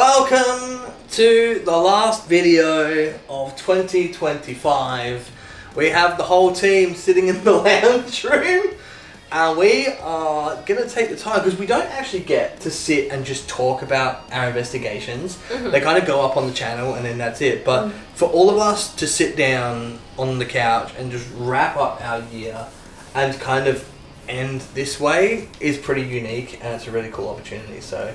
Welcome to the last video of 2025. We have the whole team sitting in the lounge room and we are going to take the time because we don't actually get to sit and just talk about our investigations. Mm-hmm. They kind of go up on the channel and then that's it. But for all of us to sit down on the couch and just wrap up our year and kind of end this way is pretty unique and it's a really cool opportunity. So,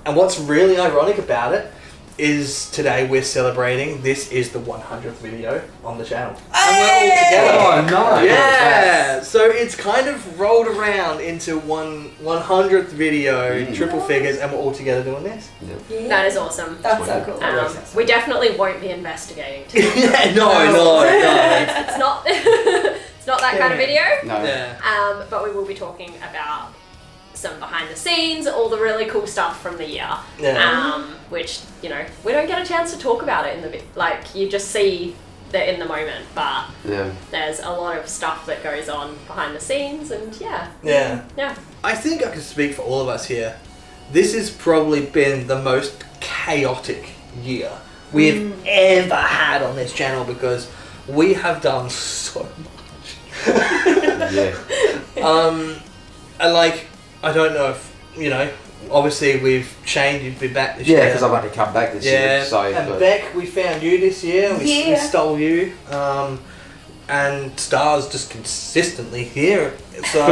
and what's really ironic about it is today we're celebrating. This is the 100th video on the channel, and we're all together. Oh, nice! Yeah, so it's kind of rolled around into 100th video, triple figures, and we're all together doing this. Yeah. That is awesome. That's so cool. We definitely won't be investigating today. Yeah, no. It's not. It's not that kind of video. No. Yeah. But we will be talking about some behind the scenes, all the really cool stuff from the year. Yeah. Which, you know, we don't get a chance to talk about it in the like you just see that in the moment, but there's a lot of stuff that goes on behind the scenes and yeah. I think I can speak for all of us here. This has probably been the most chaotic year we've ever had on this channel because we have done so much. And like, I don't know if, you know, obviously we've changed, you've been back this year. Yeah, because I've only come back this year. So, and Beck, we found you this year, we stole you. And Star's just consistently here. So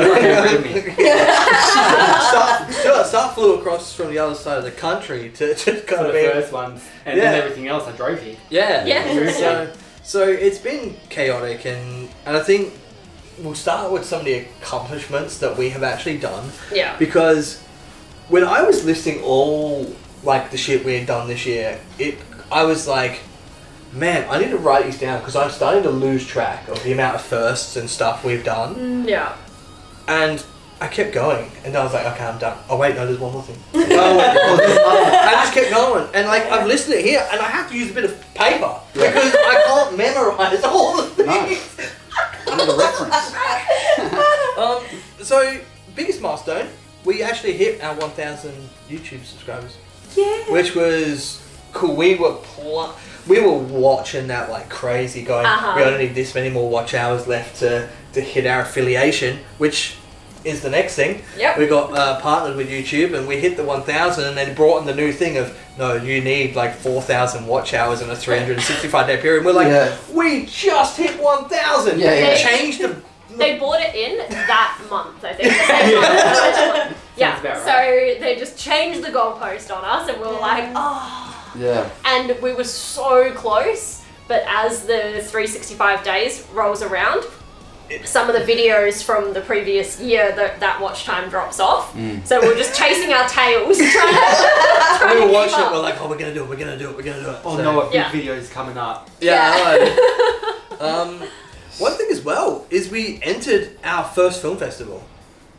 Star flew across from the other side of the country to kind of the first ones, and then everything else I drove here. So it's been chaotic, and I think we'll start with some of the accomplishments that we have actually done. Yeah. Because when I was listing all like the shit we had done this year, I was like, man, I need to write these down because I'm starting to lose track of the amount of firsts and stuff we've done. Yeah. And I kept going, and I was like, okay, I'm done. Oh wait, no, there's one more thing. I just kept going, and like I've listed it here, and I have to use a bit of paper because I can't memorize all the things. I need a reference. So biggest milestone, we actually hit our 1,000 YouTube subscribers. Yeah. Which was cool. We were watching that like crazy, going, we only need this many more watch hours left to hit our affiliation, which is the next thing. Yep. We got partnered with YouTube and we hit the 1,000 and then brought in the new thing of, no, you need like 4,000 watch hours in a 365 day period. And we're like, we just hit 1,000. Yeah. Changed the... They bought it in that month, I think. The same month. Sounds about right. So they just changed the goalpost on us and we were like, oh. Yeah. And we were so close, but as the 365 days rolls around, some of the videos from the previous year, that watch time drops off. So we're just chasing our tails, trying we were to watching keep it, we're up. like, oh, we're going to do it. Oh no, a big video is coming up. One thing as well is we entered our first film festival,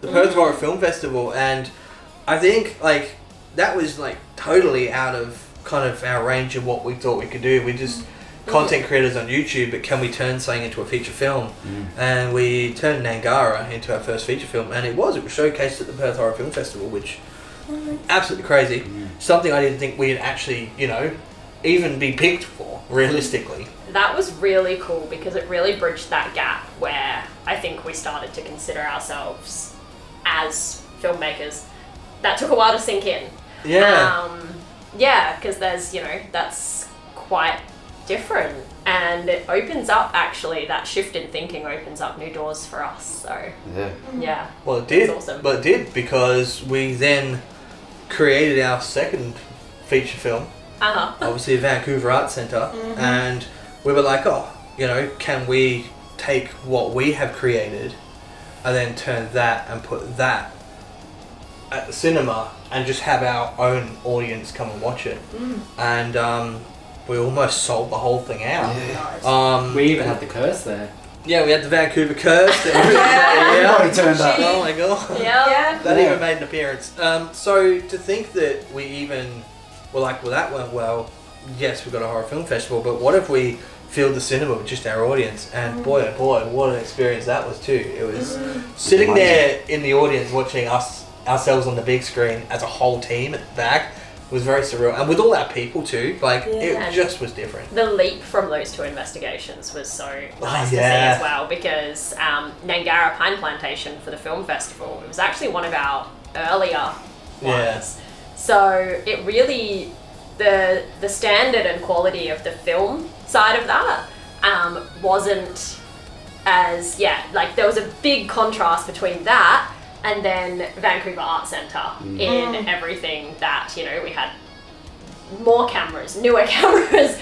the Perth Horror Film Festival, and I think like that was like totally out of kind of our range of what we thought we could do. We just content creators on YouTube, but can we turn something into a feature film? And we turned Nangara into our first feature film, and it was showcased at the Perth Horror Film Festival, which absolutely crazy. Something I didn't think we'd actually, you know, even be picked for realistically. That was really cool because it really bridged that gap where I think we started to consider ourselves as filmmakers. That took a while to sink in. Because there's, you know, that's quite different, and it opens up, actually, that shift in thinking opens up new doors for us. So Well, it did. It's awesome. But it did, because we then created our second feature film, obviously Vancouver Arts Centre, and we were like, oh, you know, can we take what we have created and then turn that and put that at the cinema and just have our own audience come and watch it. And we almost sold the whole thing out. We even had the curse there. Yeah, we had the Vancouver curse. Everybody turned up. Oh my god. Yeah. That even made an appearance. So to think that we even were like, well, that went well. Yes, we got a horror film festival, but what if we filled the cinema with just our audience? And boy, oh boy, what an experience that was too. It was sitting there in the audience watching ourselves on the big screen as a whole team at the back. was very surreal, and with all our people too, like Yeah. it just was different. The leap from those 2 investigations was so nice to see yeah. as well, because Nangara Pine Plantation for the film festival, it was actually one of our earlier ones. So it really, the standard and quality of the film side of that wasn't as, like there was a big contrast between that and then Vancouver Art Centre in everything that, you know, we had more cameras, newer cameras,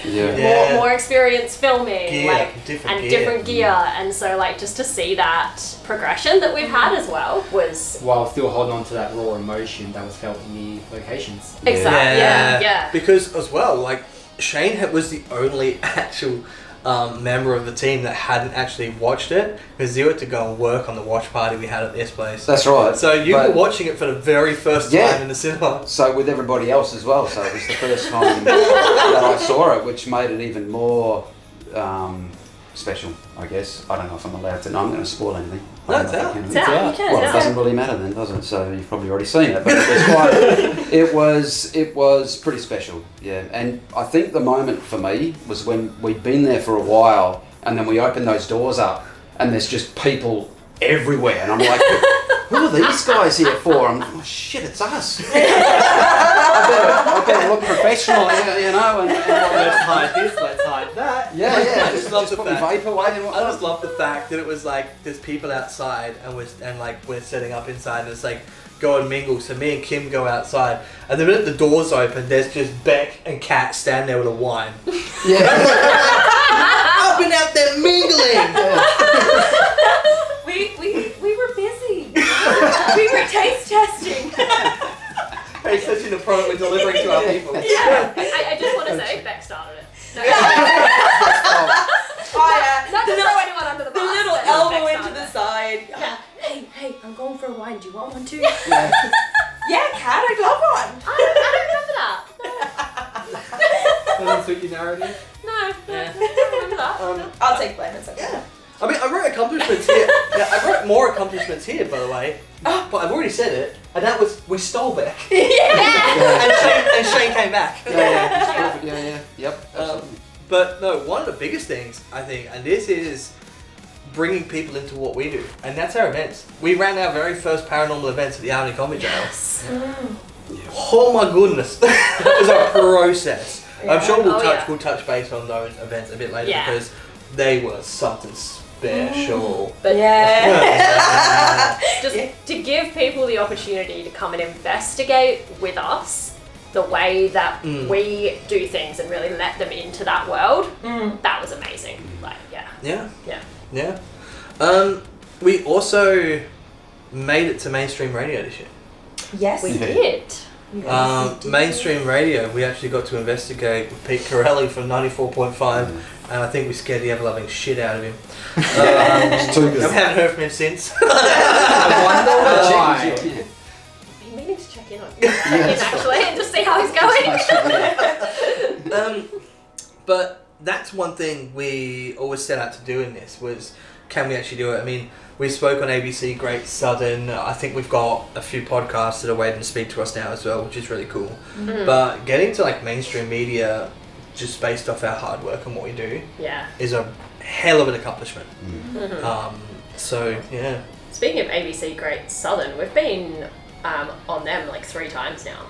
more experience filming, gear, different gear, and so like just to see that progression that we've had as well was while still holding on to that raw emotion that was felt in the locations. exactly yeah. Because as well, like Shane was the only actual member of the team that hadn't actually watched it, because you had to go and work on the watch party we had at this place. That's right. So you were watching it for the very first time in the cinema. So with everybody else as well. So it was the first time that I saw it, which made it even more special, I guess. I don't know if I'm allowed to know. I'm going to spoil anything. No, it's out. It's out. You can, Well, it doesn't really matter then, does it? So you've probably already seen it, but it was pretty special, yeah. And I think the moment for me was when we'd been there for a while, and then we opened those doors up, and there's just people everywhere, and I'm like, who are these guys here for? I'm like, oh shit, it's us. I better look professional, you know, and Let's hide this, let's hide that. yeah, I just love the put my fact. vape away and I whatnot. just love the fact that it was like there's people outside and we're setting up inside, and it's like go and mingle. So me and Kim go outside, and the minute the doors open, there's just Beck and Kat standing there with a wine. Yeah. I've been out there mingling. We were busy. We were taste testing. Hey, such an approach we're delivering to our people. I just want to say Beck started it. No, not to throw anyone under the bus. The little but elbow Beck into started the it. side. Yeah. Hey, I'm going for a wine. Do you want one too? Yeah. Yeah, Kat, I'd love one. I don't remember that. Doesn't suit your narrative. No, I don't remember that. I'll take blame. It's okay. I mean, I wrote accomplishments here. Yeah, I wrote more accomplishments here, by the way. But I've already said it, and that was we stole Beck. and Shane came back. Yeah. Yep. But no, one of the biggest things I think, and this is bringing people into what we do, and that's our events. We ran our very first paranormal events at the Albany Comedy Jail. Oh my goodness, that was a process. I'm sure we'll touch base on those events a bit later because they were something special. But just Yeah. to give people the opportunity to come and investigate with us the way that we do things and really let them into that world, that was amazing. Like, Yeah. We also made it to mainstream radio this year. Yes. we did. Mainstream radio, we actually got to investigate with Pete Corelli from 94.5, and I think we scared the ever-loving shit out of him. It's too I good. haven't heard from him since. I wonder why. I've been meaning to check in on him actually and just see how he's going. But that's one thing we always set out to do in this was, can we actually do it? I mean, we spoke on ABC Great Southern. I think we've got a few podcasts that are waiting to speak to us now as well, which is really cool. But getting to like mainstream media just based off our hard work and what we do is a hell of an accomplishment. So yeah. Speaking of ABC Great Southern, we've been on them like 3 times now.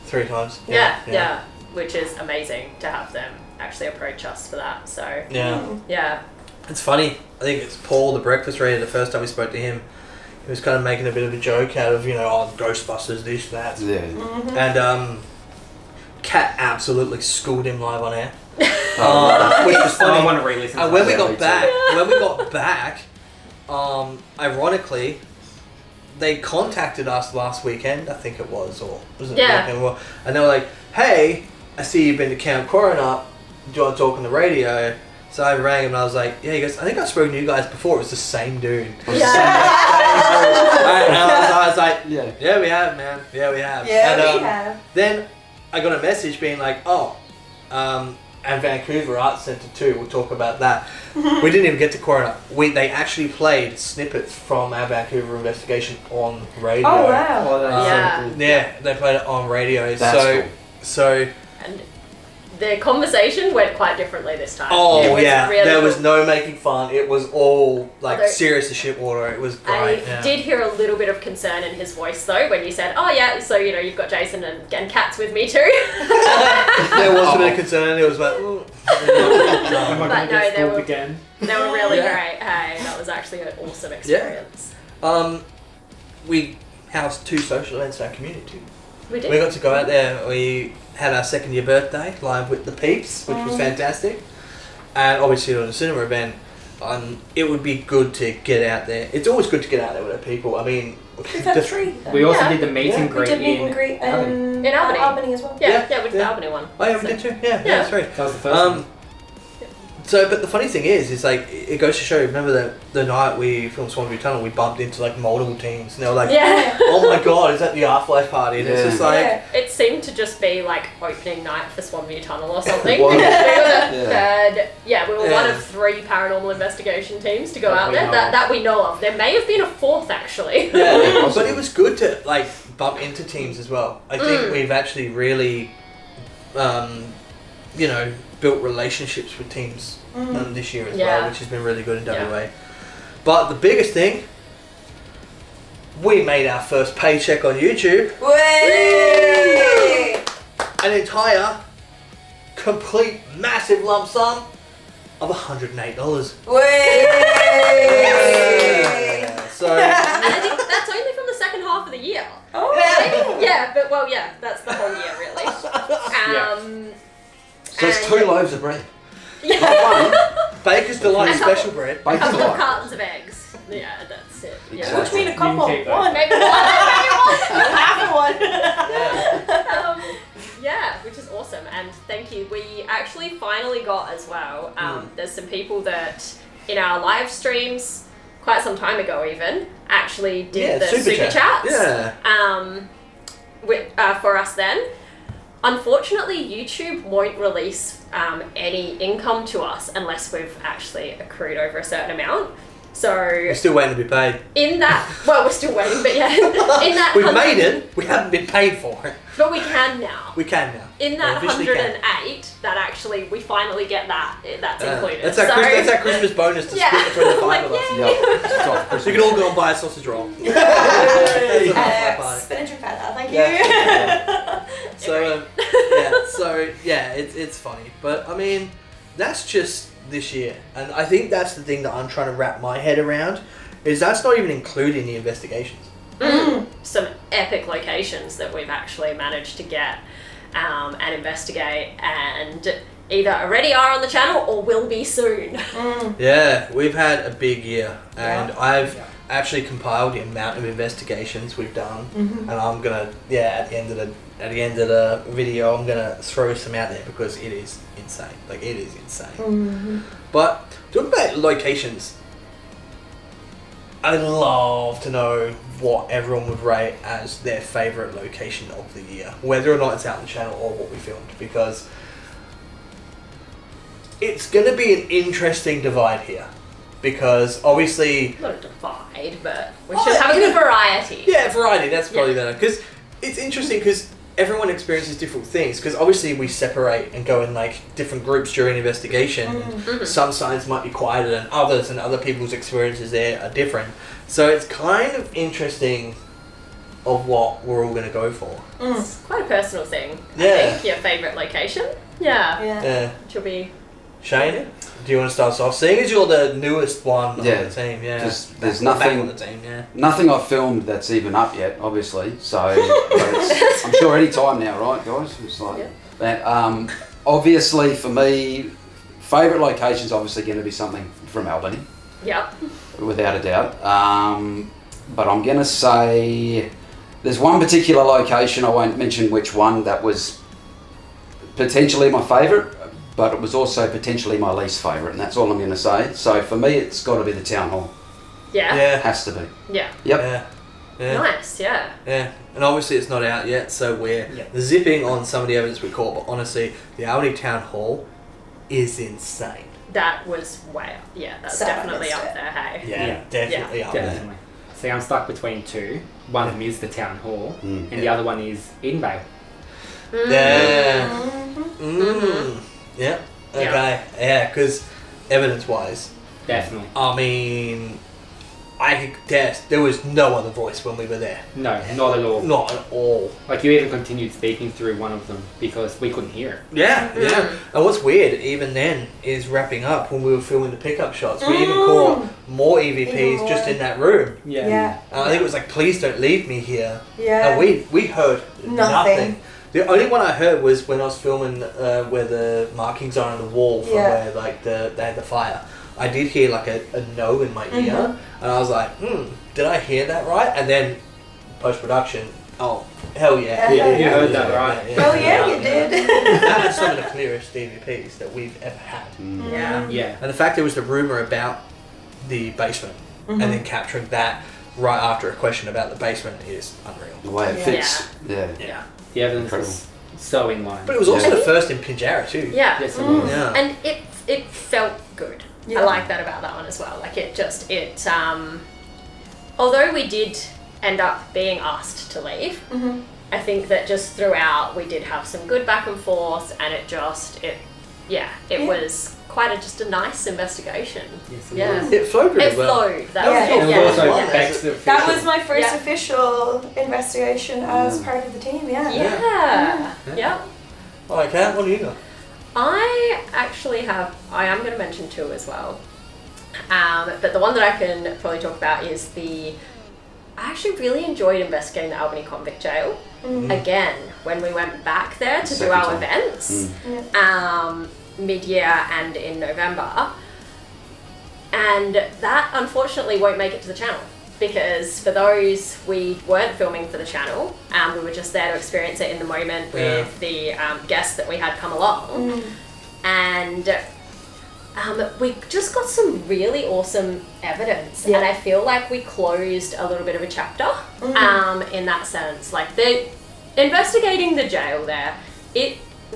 3 times. Yeah, which is amazing to have them actually approach us for that. So yeah. It's funny. I think it's Paul, the breakfast reader. The first time we spoke to him, he was kind of making a bit of a joke out of Ghostbusters, this, that. Yeah. And Kat absolutely schooled him live on air, which was funny. I want to re-listen. And when we got back, ironically, they contacted us last weekend, I think it was, or was it weekend? And they were like, "Hey, I see you've been to Camp Coronet. Do you want to talk on the radio?" So I rang him and I was like, "Yeah," he goes, "I think I've spoken to you guys before. It was the same dude." And I was like, "Yeah, we have, man. Yeah, we have." Yeah, And, we have. Then I got a message being like, and Vancouver Arts Centre too. We'll talk about that. We didn't even get to Corona. They actually played snippets from our Vancouver investigation on radio. Oh wow. Oh, that's Yeah. so cool. Yeah, they played it on radio. That's so, cool. so And the conversation went quite differently this time. It oh was yeah, really there was cool. no making fun. It was all like Although- serious as shit water. It was I great. Yeah. did hear a little bit of concern in his voice though when you said, "Oh yeah, so you know you've got Jason and Kat's with me too." There was a bit of concern. It was like, ooh. Am I But gonna no, get they fooled were- again? They were really Yeah. great. Hey, that was actually an awesome experience. We housed 2 social events in our community. We did. We got to go out there. We had our 2nd year birthday live with the peeps, which was fantastic. And obviously, on a cinema event, it would be good to get out there. It's always good to get out there with our people. I mean, We've had 3. We also Yeah. did the meet and We greet did meet in and greet Albany. In Albany. Albany as well. Yeah, we did the yeah. Albany one. Oh yeah, we So- did too. Yeah, Yeah. that's right. That was the first one. So, but the funny thing is like, it goes to show, remember the night we filmed Swanview Tunnel, we bumped into like multiple teams, and they were like, Yeah. oh my god, is that the Afterlife Party? And it's Yeah. just like, Yeah. It seemed to just be like opening night for Swanview Tunnel or something. was. We were the Yeah. third, we were Yeah. one of 3 paranormal investigation teams to go That out we there know of. that we know of. There may have been a 4th actually. yeah, Possibly. but it was good to like bump into teams as well. I think we've actually really, built relationships with teams this year as Yeah. well, which has been really good in Yeah. WA. But the biggest thing, we made our first paycheck on YouTube. Way! An entire, complete, massive lump sum of $108. Way! So, And I think that's only from the second half of the year. Oh, Yeah, but that's the whole year really. So it's and- 2 loaves of bread. Yeah. Not one. Baker's Delight A couple- special bread. A Baker's couple of Delight. cartons of eggs. Yeah, that's it. Yeah. Exactly. What do you mean a You can couple? keep those. One. Maybe one. Half of one. Which is awesome, and thank you. We actually finally got as well. There's some people that in our live streams quite some time ago even actually did the super chats. Yeah. For us then. Unfortunately, YouTube won't release any income to us unless we've actually accrued over a certain amount. So We're still waiting to be paid. in that, well, we're still waiting, but yeah, in that We've 100 made it. We haven't been paid for it. but we can now. We can now. In that We officially can. 108, that actually we finally get that's included. That's our Christmas bonus to split between the 5 of us. Yay. Yeah. It's off So Christmas. you can all go and buy a sausage roll. That's an Afterlife party. Spinach and feta, thank you. Yeah. So it's funny, but I mean, that's just this year, and I think that's the thing that I'm trying to wrap my head around, is that's not even including the investigations. Some epic locations that we've actually managed to get and investigate, and either already are on the channel or will be soon. Yeah, we've had a big year, and Yeah. I've actually compiled the amount of investigations we've done, and I'm gonna at the end of the video I'm gonna throw some out there because it is insane. Like, it is insane. But talking about locations, I'd love to know what everyone would rate as their favourite location of the year, whether or not it's out on the channel or what we filmed, because it's going to be an interesting divide here. Because obviously, Not a divide, but we should have a good variety. yeah, variety, that's probably better. Because it's interesting because everyone experiences different things. Because obviously we separate and go in like different groups during investigation. And some signs might be quieter than others, and other people's experiences there are different. So it's kind of interesting of what we're all going to go for. It's quite a personal thing. I Yeah. think your favourite location. Yeah. Yeah. Which will be. Shane, do you want to start us off? Seeing as you're the newest one on Yeah. the team, There's Back nothing- on the team, yeah. Nothing I've filmed that's even up yet, obviously. So it's, I'm sure any time now, right, guys? It's like that. Obviously, for me, favourite location's obviously going to be something from Albany, Yep. without a doubt. But I'm going to say there's one particular location, I won't mention which one, that was potentially my favourite, but it was also potentially my least favourite, and that's all I'm going to say. So for me, it's got to be the town hall. Yeah. Yeah. Has to be. Yeah. Yep. Yeah. Nice. Yeah. Yeah, and obviously it's not out yet, so we're Yeah. zipping on some of the evidence we caught. But honestly, the Albany Town Hall is insane. That was way up. Yeah, that's So definitely missed up it. there, hey. Yeah, definitely up there. Definitely. See, I'm stuck between two. One of them is the town hall, and the Yeah. other one is Edenvale. Yeah. Mm-hmm. Yeah. Okay. Yeah, because evidence-wise, Definitely. I mean, I could guess there was no other voice when we were there. No, not at all. Not at all. Like, you even continued speaking through one of them because we couldn't hear it. Yeah, yeah. And what's weird, even then, is wrapping up when we were filming the pickup shots. We even caught more EVPs Even just more. in that room. Yeah. And I think it was like, please don't leave me here. Yeah. And we heard nothing. Nothing. The only one I heard was when I was filming where the markings are on the wall from where like they had the fire. I did hear like a no in my ear, and I was like, did I hear that right? And then post-production, oh, hell yeah. Yeah, you heard that right. Oh yeah, you did. That is some of the clearest DVPs that we've ever had. Yeah. Yeah. And the fact there was the rumour about the basement, and then capturing that right after a question about the basement is unreal. The way it Yeah. fits. Yeah. Yeah. The evidence Incredible. is so in line. But it was also Yeah. the first in Pinjarra too. Yeah. Yes, it was. Yeah. And it felt good. Yeah. I like that about that one as well. Like although we did end up being asked to leave, I think that just throughout we did have some good back and forth, and it was quite just a nice investigation. Yes, it Yeah. was. It flowed really It well. flowed. That Yeah. was It was yeah. also Yeah. Beck's official. That was my first Yeah. official investigation as part of the team. Yeah. Yeah. Yeah. Alright, Kat, what do you know? I am going to mention two as well. But the one that I can probably talk about is I actually really enjoyed investigating the Albany convict jail. Again, when we went back there to do Second our time. events, mid-year and in November. And that unfortunately won't make it to the channel. Because for those, we weren't filming for the channel, we were just there to experience it in the moment with the guests that we had come along. And we just got some really awesome evidence, and I feel like we closed a little bit of a chapter in that sense. Like investigating the jail there,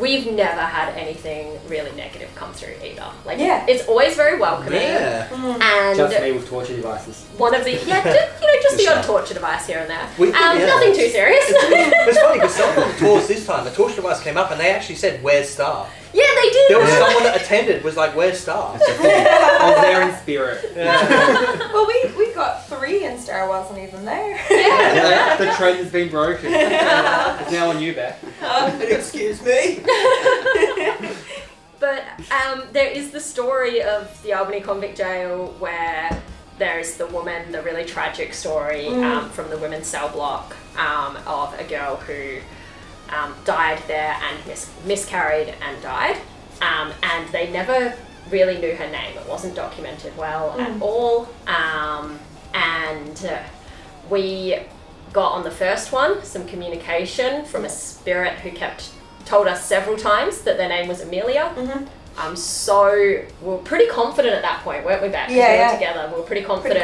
we've never had anything really negative come through either. Like it's always very welcoming. Yeah. And Just me with torture devices. one of the just the odd torture device here and there. Yeah. Nothing too serious. It's funny because some of the tours this time, the torture device came up and they actually said, "Where's Star?" Yeah, they did. There was someone that attended was like, "Where's Star?" I was there in spirit. Well, we got 3 and Star wasn't even there. Yeah. The trend has been broken. It's now on you, Beck. Excuse me. But there is the story of the Albany convict jail where there's the woman, the really tragic story from the women's cell block of a girl who died there and miscarried and died. And they never really knew her name. It wasn't documented well at all. And we got on the first one some communication from a spirit who told us several times that their name was Amelia. We were pretty confident at that point, weren't we, Beck? 'Cause we were together. We were pretty confident.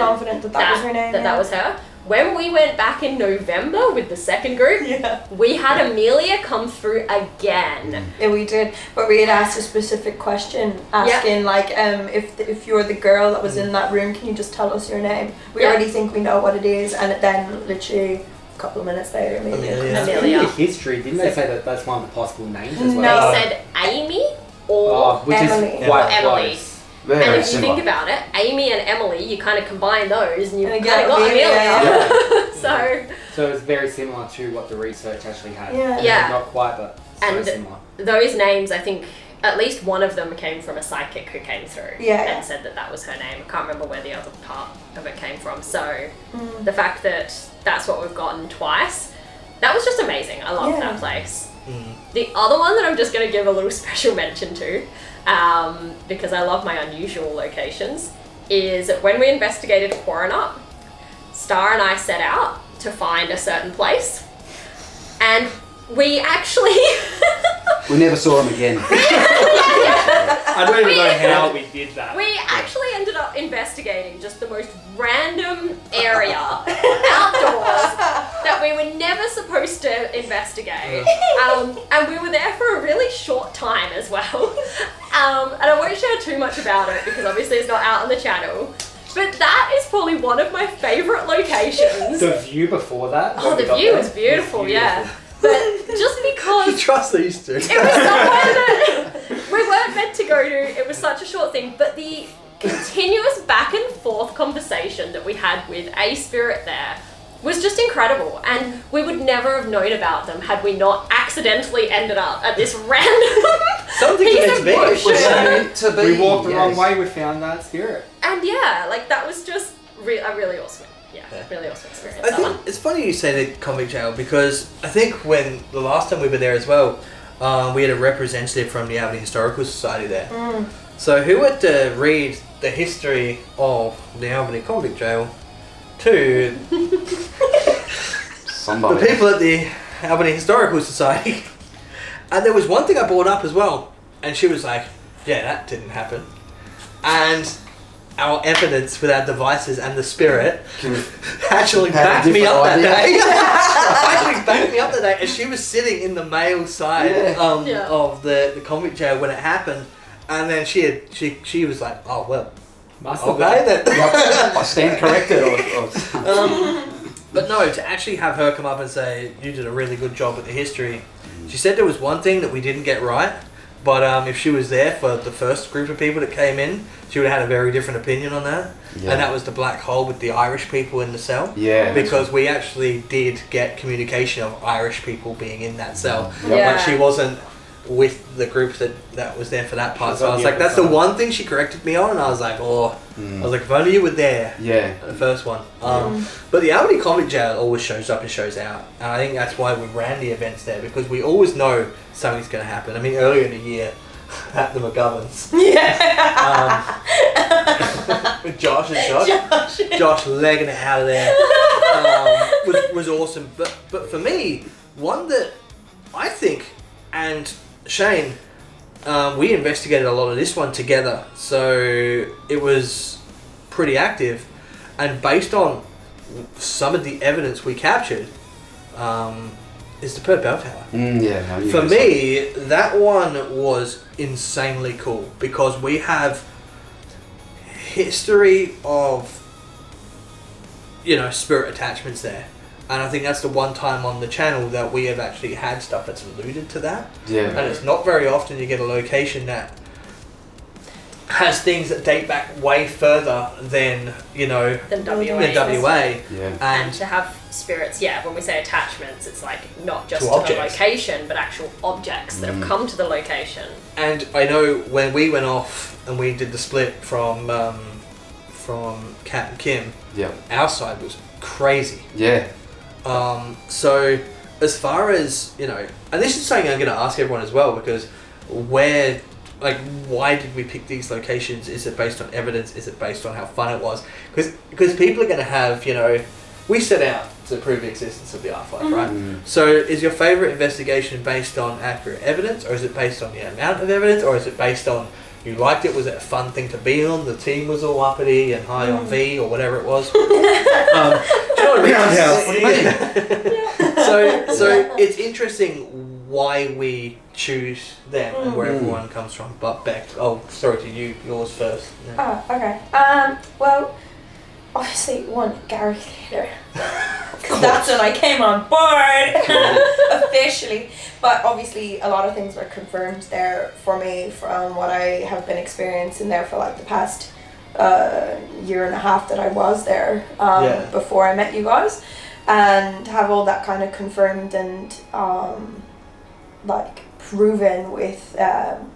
that was her name. That was her. When we went back in November with the second group, we had Amelia come through again. Yeah, we did, but we had asked a specific question, asking like, if you're the girl that was in that room, can you just tell us your name? We already think we know what it is, and then literally a couple of minutes later, Amelia. In the history, didn't they say that that's one of the possible names as They well? said Amy or which Emily. is quite Emily. close. Very, and very if you similar. think about it, Amy and Emily, you kind of combine those and you And kind of you got get Amelia. Amelia. So So it's very similar to what the research actually had. Yeah. Not quite, but so And similar. those names, I think at least one of them came from a psychic who came through and said that was her name. I can't remember where the other part of it came from. So the fact that that's what we've gotten twice, that was just amazing. I love that place. The other one that I'm just going to give a little special mention to, because I love my unusual locations, is when we investigated Quarrenup, Star and I set out to find a certain place, and we actually We never saw him again. I don't even know how we did that. we actually ended up investigating just the most random area outdoors that we were never supposed to investigate, and we were there for a really short time as well. And I won't share too much about it because obviously it's not out on the channel. But that is probably one of my favourite locations. The view before that. Oh, the view is beautiful, yeah. But just You because trust these two. it was somewhere that we weren't meant to go to, it was such a short thing, but the continuous back and forth conversation that we had with a spirit there was just incredible, and we would never have known about them had we not accidentally ended up at this random Something piece meant of to be. bush. Was it meant to be? We walked the wrong Yes. way, we found that spirit. And yeah, like that was just a really awesome, really awesome experience. I That one. think it's funny you say the convict jail because I think when the last time we were there as well, we had a representative from the Albany Historical Society there. So who would read the history of the Albany convict jail to Somebody. the people at the Albany Historical Society? And there was one thing I brought up as well, and she was like, "Yeah, that didn't happen." And our evidence with our devices and the spirit actually Had a backed me different up that idea. day. Actually backed me up that day, and she was sitting in the male side Yeah. of the convict jail when it happened, and then she was like, "Oh well, Must have okay been. then." Yep. I stand corrected. But no, to actually have her come up and say, "You did a really good job at the history." She said there was one thing that we didn't get right, but if she was there for the first group of people that came in, she would have had a very different opinion on that. Yeah. And that was the black hole with the Irish people in the cell. Yeah. Because we actually did get communication of Irish people being in that cell. Yep. Yeah. But she wasn't with the group that was there for that part. was So I on was the like, other that's the side. one thing she corrected me on, and I was like, oh. I was like, if only you were there. Yeah. The first one. But the Albany Convict Jail always shows up and shows out. And I think that's why we ran the events there, because we always know something's going to happen. I mean, earlier in the year, at the McGoverns, with Josh and Josh legging it out of there, was awesome. But for me, one that I think, and Shane, we investigated a lot of this one together, so it was pretty active, and based on some of the evidence we captured, is the Perth Bell Tower. Yeah. no, you For guys- me, that one was insanely cool because we have history of, spirit attachments there. And I think that's the one time on the channel that we have actually had stuff that's alluded to that. Yeah. And it's not very often you get a location that has things that date back way further than, Than WA. than WA. Yeah. And to have spirits, when we say attachments, it's like not just To to the objects. location, but actual objects that have come to the location. And I know when we went off and we did the split from Kat and Kim, Yeah. our side was crazy. Yeah. So as far as, and this is something I'm going to ask everyone as well, because why did we pick these locations? Is it based on evidence? Is it based on how fun it was? Because people are going to have, we set out to prove the existence of the afterlife, right? So is your favourite investigation based on accurate evidence, or is it based on the amount of evidence, or is it based on you liked it, was it a fun thing to be on, the team was all uppity and high on V or whatever it was? Do you know what I mean? Yeah. What do you mean? So it's interesting why we choose them and where everyone comes from. But Beck, sorry to you, yours first. Yeah. Oh, okay. Well, obviously one Gary Theatre. That's when I came on board officially. But obviously a lot of things were confirmed there for me from what I have been experiencing there for like the past year and a half that I was there before I met you guys, and to have all that kind of confirmed and proven with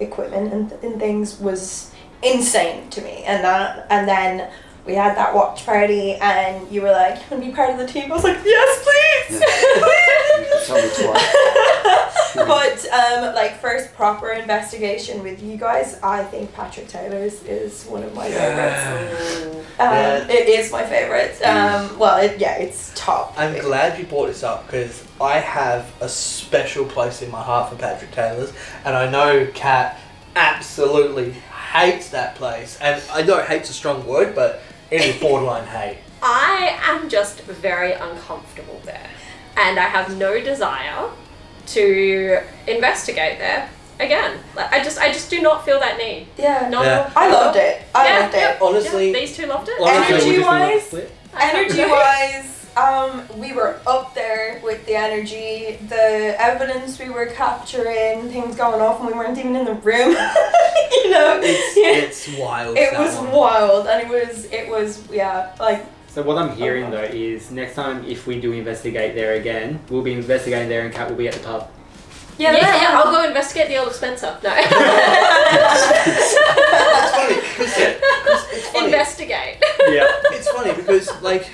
equipment and things was insane to me. And then we had that watch party and you were like, "You want to be part of the team?" I was like, "Yes, please." Tell me twice. But first proper investigation with you guys, I think Patrick Taylor's is one of my favorites. It is my favorite. It's top. I'm glad you brought this up because I have a special place in my heart for Patrick Taylor's, and I know Kat absolutely hates that place. And I know hate's a strong word, but it is borderline hate. I am just very uncomfortable there, and I have no desire to investigate there again, like, I just do not feel that need. Yeah. No, Yeah. I loved it. I loved it. Yeah, Honestly, these two loved it. Honestly, Energy-wise, we were up there with the energy, the evidence we were capturing, things going off, and we weren't even in the room. You know, it's wild. It was wild, and it was like. So what I'm hearing though is next time if we do investigate there again, we'll be investigating there and Kat will be at the pub. Yeah, I'll go investigate the old Spencer. No. It's funny. Investigate. Yeah. It's funny because, like,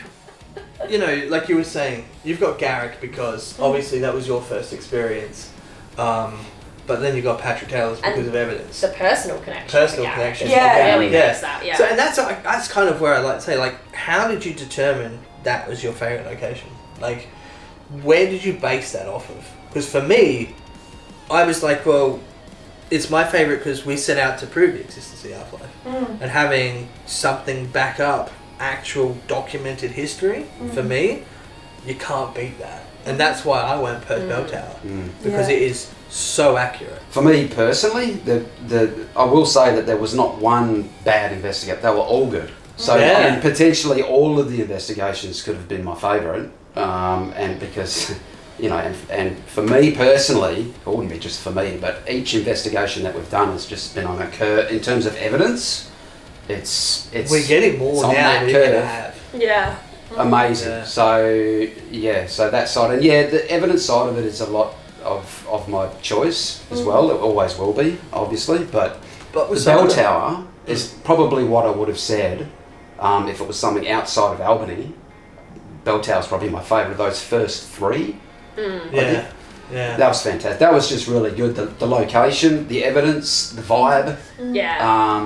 you know, like you were saying, you've got Garrick because obviously that was your first experience, but then you got Patrick Taylor's because of evidence. The personal connection. Personal connection. Yeah. Really makes that. Yeah. So, and that's kind of where I like to say, like, how did you determine that was your favorite location? Like, where did you base that off of? Because for me, I was like, well, it's my favourite because we set out to prove the existence of the afterlife. And having something back up actual documented history, for me, you can't beat that. And that's why I went Perth Bell Tower. Because it is so accurate. For me personally, I will say that there was not one bad investigator. They were all good. So and potentially all of the investigations could have been my favourite. And because... You know, and for me personally, it wouldn't be just for me, but each investigation that we've done has just been on a curve in terms of evidence. It's we're getting more on now that than we ever curve. have. Yeah. Amazing. Yeah. So that side, and the evidence side of it is a lot of my choice as well. It always will be, obviously, but with the bell tower is probably what I would have said if it was something outside of Albany. Bell tower is probably my favourite of those first three. Yeah. That was fantastic. That was just really good. The location, the evidence, the vibe. Yeah.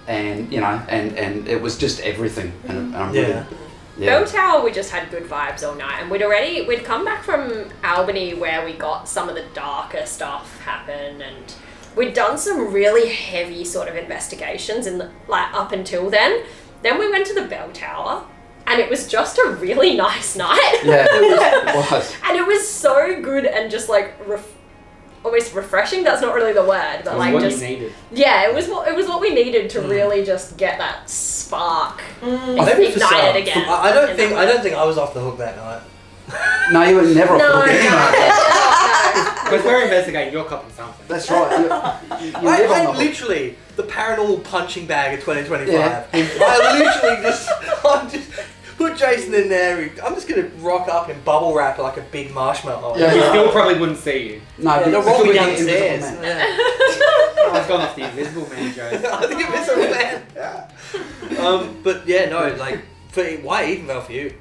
And you know, and it was just everything. And I'm really, Bell Tower, we just had good vibes all night, and we'd come back from Albany where we got some of the darker stuff happen, and we'd done some really heavy sort of investigations up until then. Then we went to the Bell Tower. And it was just a really nice night. Yeah, it was. And it was so good and just like almost refreshing. That's not really the word, but like what just you needed. Yeah, it was what we needed to really just get that spark Maybe for some. ignited again. I don't think I was off the hook that night. No, you were never off the hook anyway. Because we're investigating, you're copying something. That's right. You live on I the hook. literally the paranormal punching bag of 2025. Yeah. I literally just put Jason in there. I'm just gonna rock up and bubble wrap like a big marshmallow. Yeah. We still probably wouldn't see you. No, they'll roll me downstairs. I've gone off the Invisible Man joke. I think Invisible Man. Yeah. But yeah, no, like, why Edenvale for you?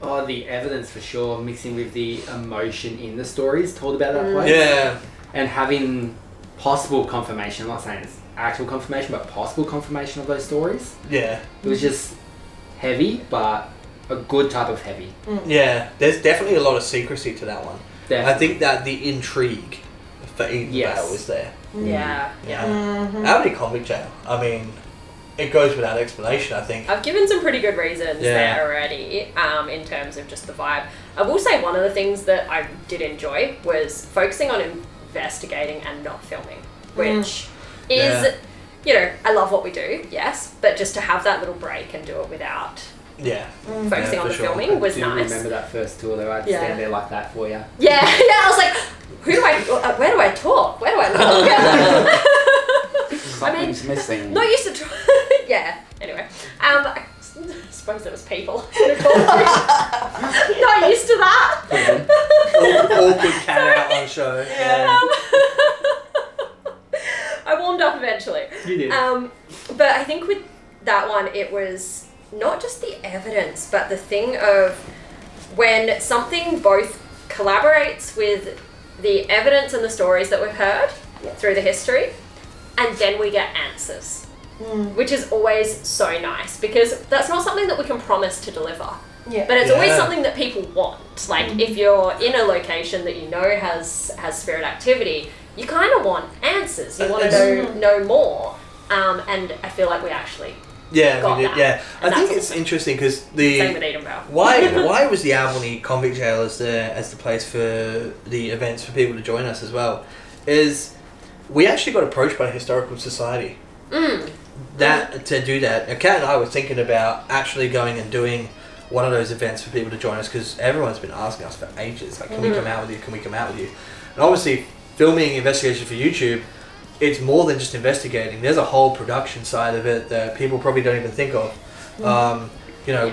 Oh, the evidence for sure, mixing with the emotion in the stories told about that place. Yeah. And having possible confirmation, I'm not saying it's actual confirmation, but possible confirmation of those stories. Yeah. It was just heavy, but a good type of heavy. Yeah, there's definitely a lot of secrecy to that one. Definitely. I think that the intrigue for Edenvale was there. Yeah. Albany Convict Jail, I mean, it goes without explanation, I think. I've given some pretty good reasons there already, in terms of just the vibe. I will say one of the things that I did enjoy was focusing on investigating and not filming, which is, you know, I love what we do, yes, but just to have that little break and do it without focusing on the filming was nice. I remember that first tour though, I'd stand there like that for you. Yeah, I was like, where do I talk? Where do I look? Something's missing. Not used to try. Yeah. Anyway, I suppose there was people in a call. Not used to that. Awkward cat out on show. Yeah. I warmed up eventually. You did. But I think with that one, it was not just the evidence, but the thing of when something both collaborates with the evidence and the stories that we've heard through the history, and then we get answers, which is always so nice because that's not something that we can promise to deliver. Yeah. But it's always something that people want. Like if you're in a location that you know has spirit activity, you kind of want answers. You want to know more. And I feel like we actually got we did. that. Yeah, And I think that's it's awesome. interesting because Same with Edenvale. why was the Albany Convict Jail as the place for the events for people to join us as well? Is we actually got approached by a historical society to do that. Now, Kat and I were thinking about actually going and doing one of those events for people to join us, because everyone's been asking us for ages, like, can we come out with you? Can we come out with you? And obviously, filming investigation for YouTube, it's more than just investigating. There's a whole production side of it that people probably don't even think of.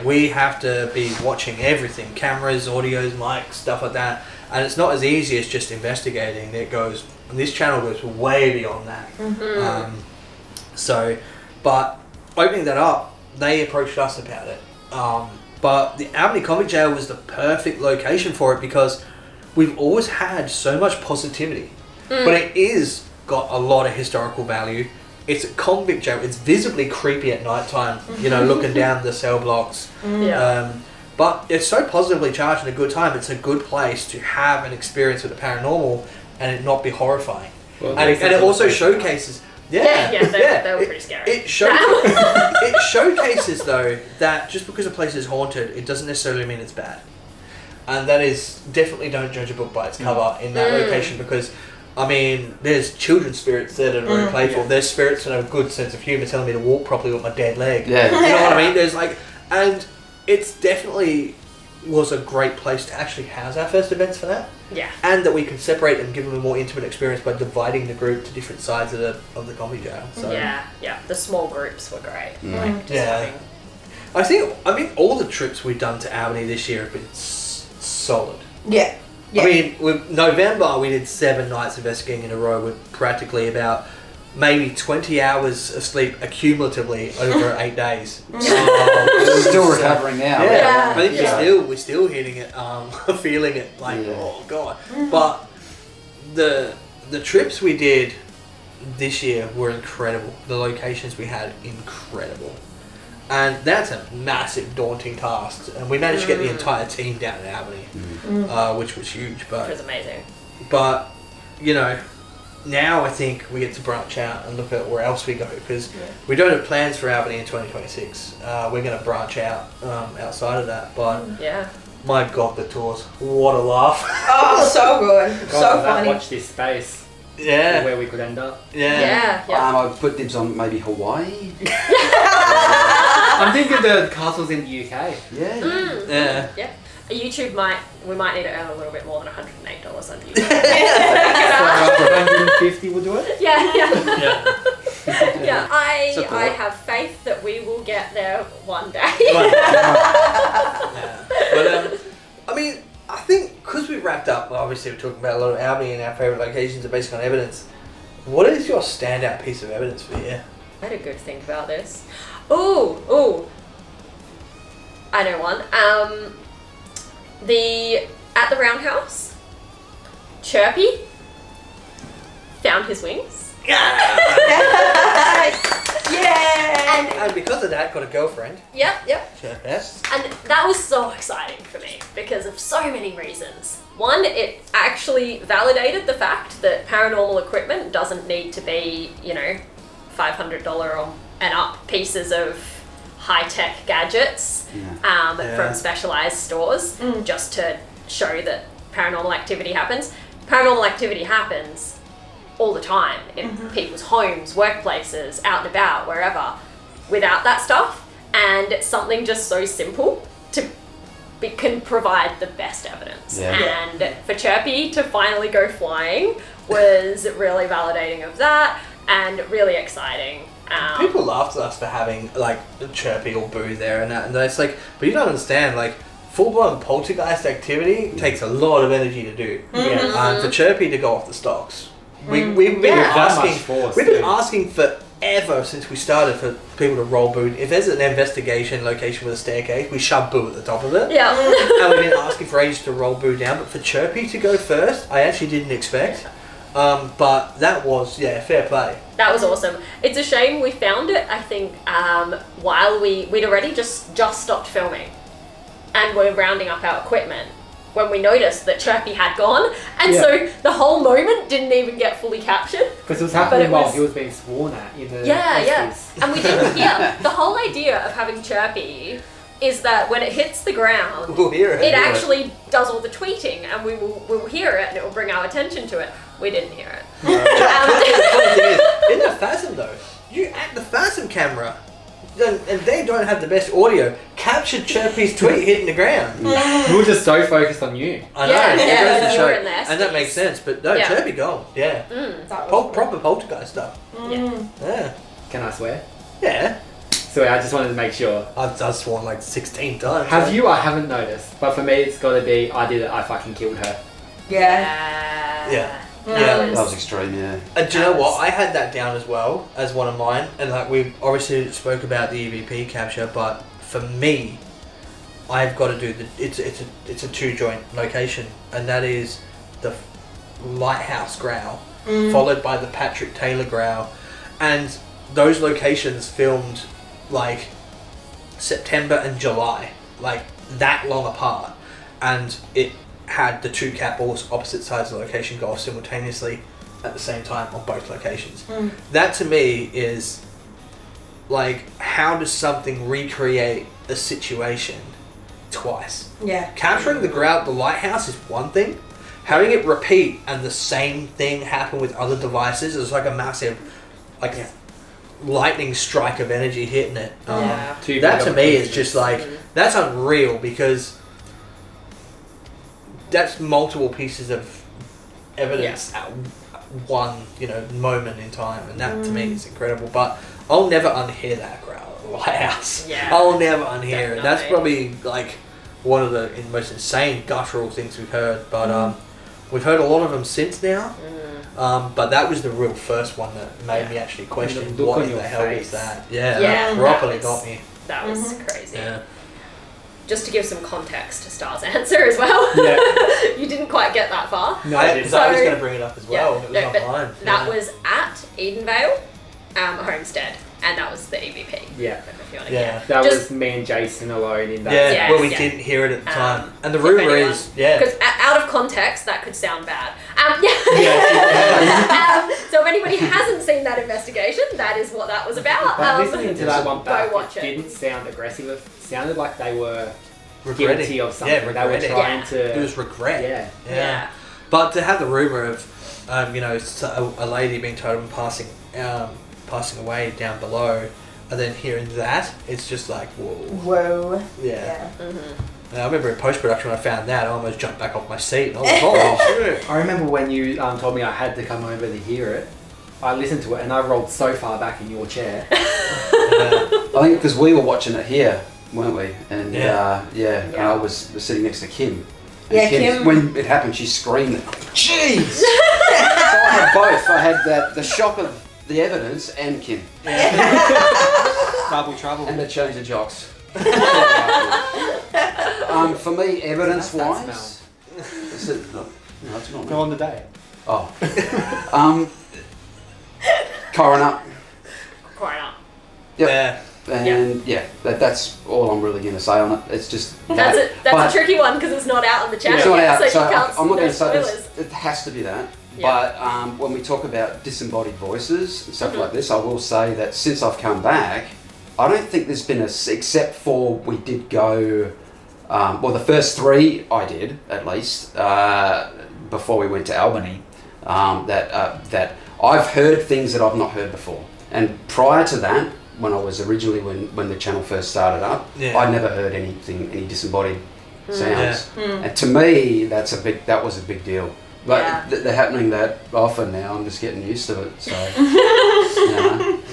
We have to be watching everything, cameras, audios, mics, stuff like that. And it's not as easy as just investigating. This channel goes way beyond that. But opening that up, they approached us about it. But the Albany Convict Jail was the perfect location for it, because we've always had so much positivity. But it is got a lot of historical value. It's a convict jail. It's visibly creepy at night time, looking down the cell blocks. But it's so positively charged and a good time. It's a good place to have an experience with the paranormal and it not be horrifying. Well, and it also showcases... They were pretty scary. It showcases, though, that just because a place is haunted, it doesn't necessarily mean it's bad. And that is, definitely don't judge a book by its cover in that location, because, I mean, there's children's spirits there that are very playful. There's spirits that have a good sense of humour telling me to walk properly with my dead leg. You know what I mean? There's and it's definitely was a great place to actually house our first events for that. Yeah. And that we can separate and give them a more intimate experience by dividing the group to different sides of the comedy jail. So. Yeah. The small groups were great. I think all the trips we've done to Albany this year have been solid. Yeah. I mean, with November we did 7 nights investigating in a row with practically about maybe 20 hours of sleep accumulatively over 8 days. Still recovering now. Yeah. I think we're still hitting it, feeling it oh god. But the trips we did this year were incredible. The locations we had, incredible. And that's a massive, daunting task. And we managed to get the entire team down in Albany, which was huge. But it was amazing. But, now I think we get to branch out and look at where else we go, because we don't have plans for Albany in 2026. We're going to branch out outside of that. But my God, the tours. What a laugh. Oh, so good. So funny. Watch this space. Yeah. Where we could end up. Yeah. I've put dibs on maybe Hawaii. I'm thinking the castles in the UK. Yeah. YouTube we might need to earn a little bit more than $108 on YouTube. 150 will do it? Yeah. I have faith that we will get there one day. But I think because we've wrapped up, obviously we're talking about a lot of Albany and our favourite locations are based on evidence. What is your standout piece of evidence for the year? I had a good think about this. Ooh. I know one. At the Roundhouse, Chirpy found his wings. And because of that, got a girlfriend. Yep. Yes. And that was so exciting for me because of so many reasons. One, it actually validated the fact that paranormal equipment doesn't need to be, $500 and up pieces of high-tech gadgets from specialized stores just to show that paranormal activity happens. Paranormal activity happens all the time in people's homes, workplaces, out and about, wherever, without that stuff. And something just so simple can provide the best evidence. And for Chirpy to finally go flying was really validating of that and really exciting. People laughed at us for having Chirpy or Boo there and that, and it's but you don't understand, full-blown poltergeist activity takes a lot of energy to do. For Chirpy to go off the stocks, we've been asking forever since we started for people to roll Boo. If there's an investigation location with a staircase, we shove Boo at the top of it. And we've been asking for ages to roll Boo down, but for Chirpy to go first, I actually didn't expect. But that was, fair play. That was awesome. It's a shame we found it, I think, while we'd already just stopped filming and we're rounding up our equipment when we noticed that Chirpy had gone, and so the whole moment didn't even get fully captured. Because it was happening while he was being sworn at in the and we didn't hear. The whole idea of having Chirpy is that when it hits the ground, we'll hear it. It actually does all the tweeting, and we will hear it, and it will bring our attention to it. We didn't hear it. The funny thing is, in the Phasm though, you at the Phasm camera, and they don't have the best audio, captured Chirpy's tweet hitting the ground. We were just so focused on you. I know, Yeah, it yeah, goes to you show. were in there, And that makes sense, but no, Yeah. Chirpy gone. Yeah. That was Proper poltergeist stuff. Yeah. Can I swear? Yeah. So I just wanted to make sure. I've sworn like 16 times. Have you? I haven't noticed. But for me, it's got to be, I did it, I fucking killed her. Yeah. Yeah. That Yeah. That was extreme, yeah. And do you know what? I had that down as well as one of mine. And like we obviously spoke about the EVP capture, but for me, I've got to do it's a 2-joint location, and that is the Lighthouse growl, followed by the Patrick Taylor growl, and those locations filmed like September and July, like that long apart, and it had the 2 cat balls opposite sides of the location go off simultaneously at the same time on both locations. That to me is like, how does something recreate a situation twice? Yeah. Capturing the growl at the lighthouse is one thing. Having it repeat and the same thing happen with other devices is like a massive, like, lightning strike of energy hitting it. Yeah. That to me is just like, that's unreal, because that's multiple pieces of evidence at one, moment in time, and that to me is incredible. But I'll never unhear that growl at the lighthouse. Yeah. I'll never unhear it. That's Definitely. probably like one of the most insane guttural things we've heard. But we've heard a lot of them since now. But that was the real first one that made me actually question And the look what on the your hell face. was that. Yeah, Yeah, properly that was- got me. That was crazy. Yeah. Just to give some context to Star's answer as well. Yeah. You didn't quite get that far. No, I didn't. Because I was So- going to bring it up as well. It was no, but online. that was at Edenvale Homestead, and that was the EVP. Yeah. If you want to Yeah. That Just- was me and Jason alone in that. Yeah, Yeah, well, we yeah. didn't hear it at the time. And the if rumor anyone- is, yeah. Because out of context, that could sound bad. Yeah. So if anybody hasn't seen that investigation, that is what that was about. But listening to that one go back, watch it it. didn't sound aggressive. It sounded like they were Regretting. guilty of something. Yeah, they were regretting. trying Yeah. to. It was regret. Yeah. Yeah. But to have the rumor of, a lady being told and passing away down below, and then hearing that, it's just like, whoa. Whoa. Yeah. Yeah. And I remember in post-production when I found that, I almost jumped back off my seat. I was like, oh, shit. I remember when you told me I had to come over to hear it. I listened to it and I rolled so far back in your chair. Yeah. I think because we were watching it here, weren't we? And Yeah. and I was sitting next to Kim. And Yeah, Kim. When it happened, she screamed, "Jeez!" So I had both. I had the shock of the evidence and Kim. Double trouble. And the change of jocks. For me, evidence-wise, is it, no, it's not. Go on the day. Oh. Coroner. Quite Yep. Yeah. And that's all I'm really going to say on it. It's just That's that. a But tricky one because it's not out on the channel it's not yet, out, so so you can't. I'm not no going to say spoilers. this. It has to be that. Yeah. But when we talk about disembodied voices and stuff like this, I will say that since I've come back, I don't think there's been except for we did go. Well, the first 3 I did at least before we went to Albany. That I've heard things that I've not heard before, and prior to that, when I was originally when the channel first started up, I never heard any disembodied sounds, and to me that was a big deal. But they're happening that often now. I'm just getting used to it. So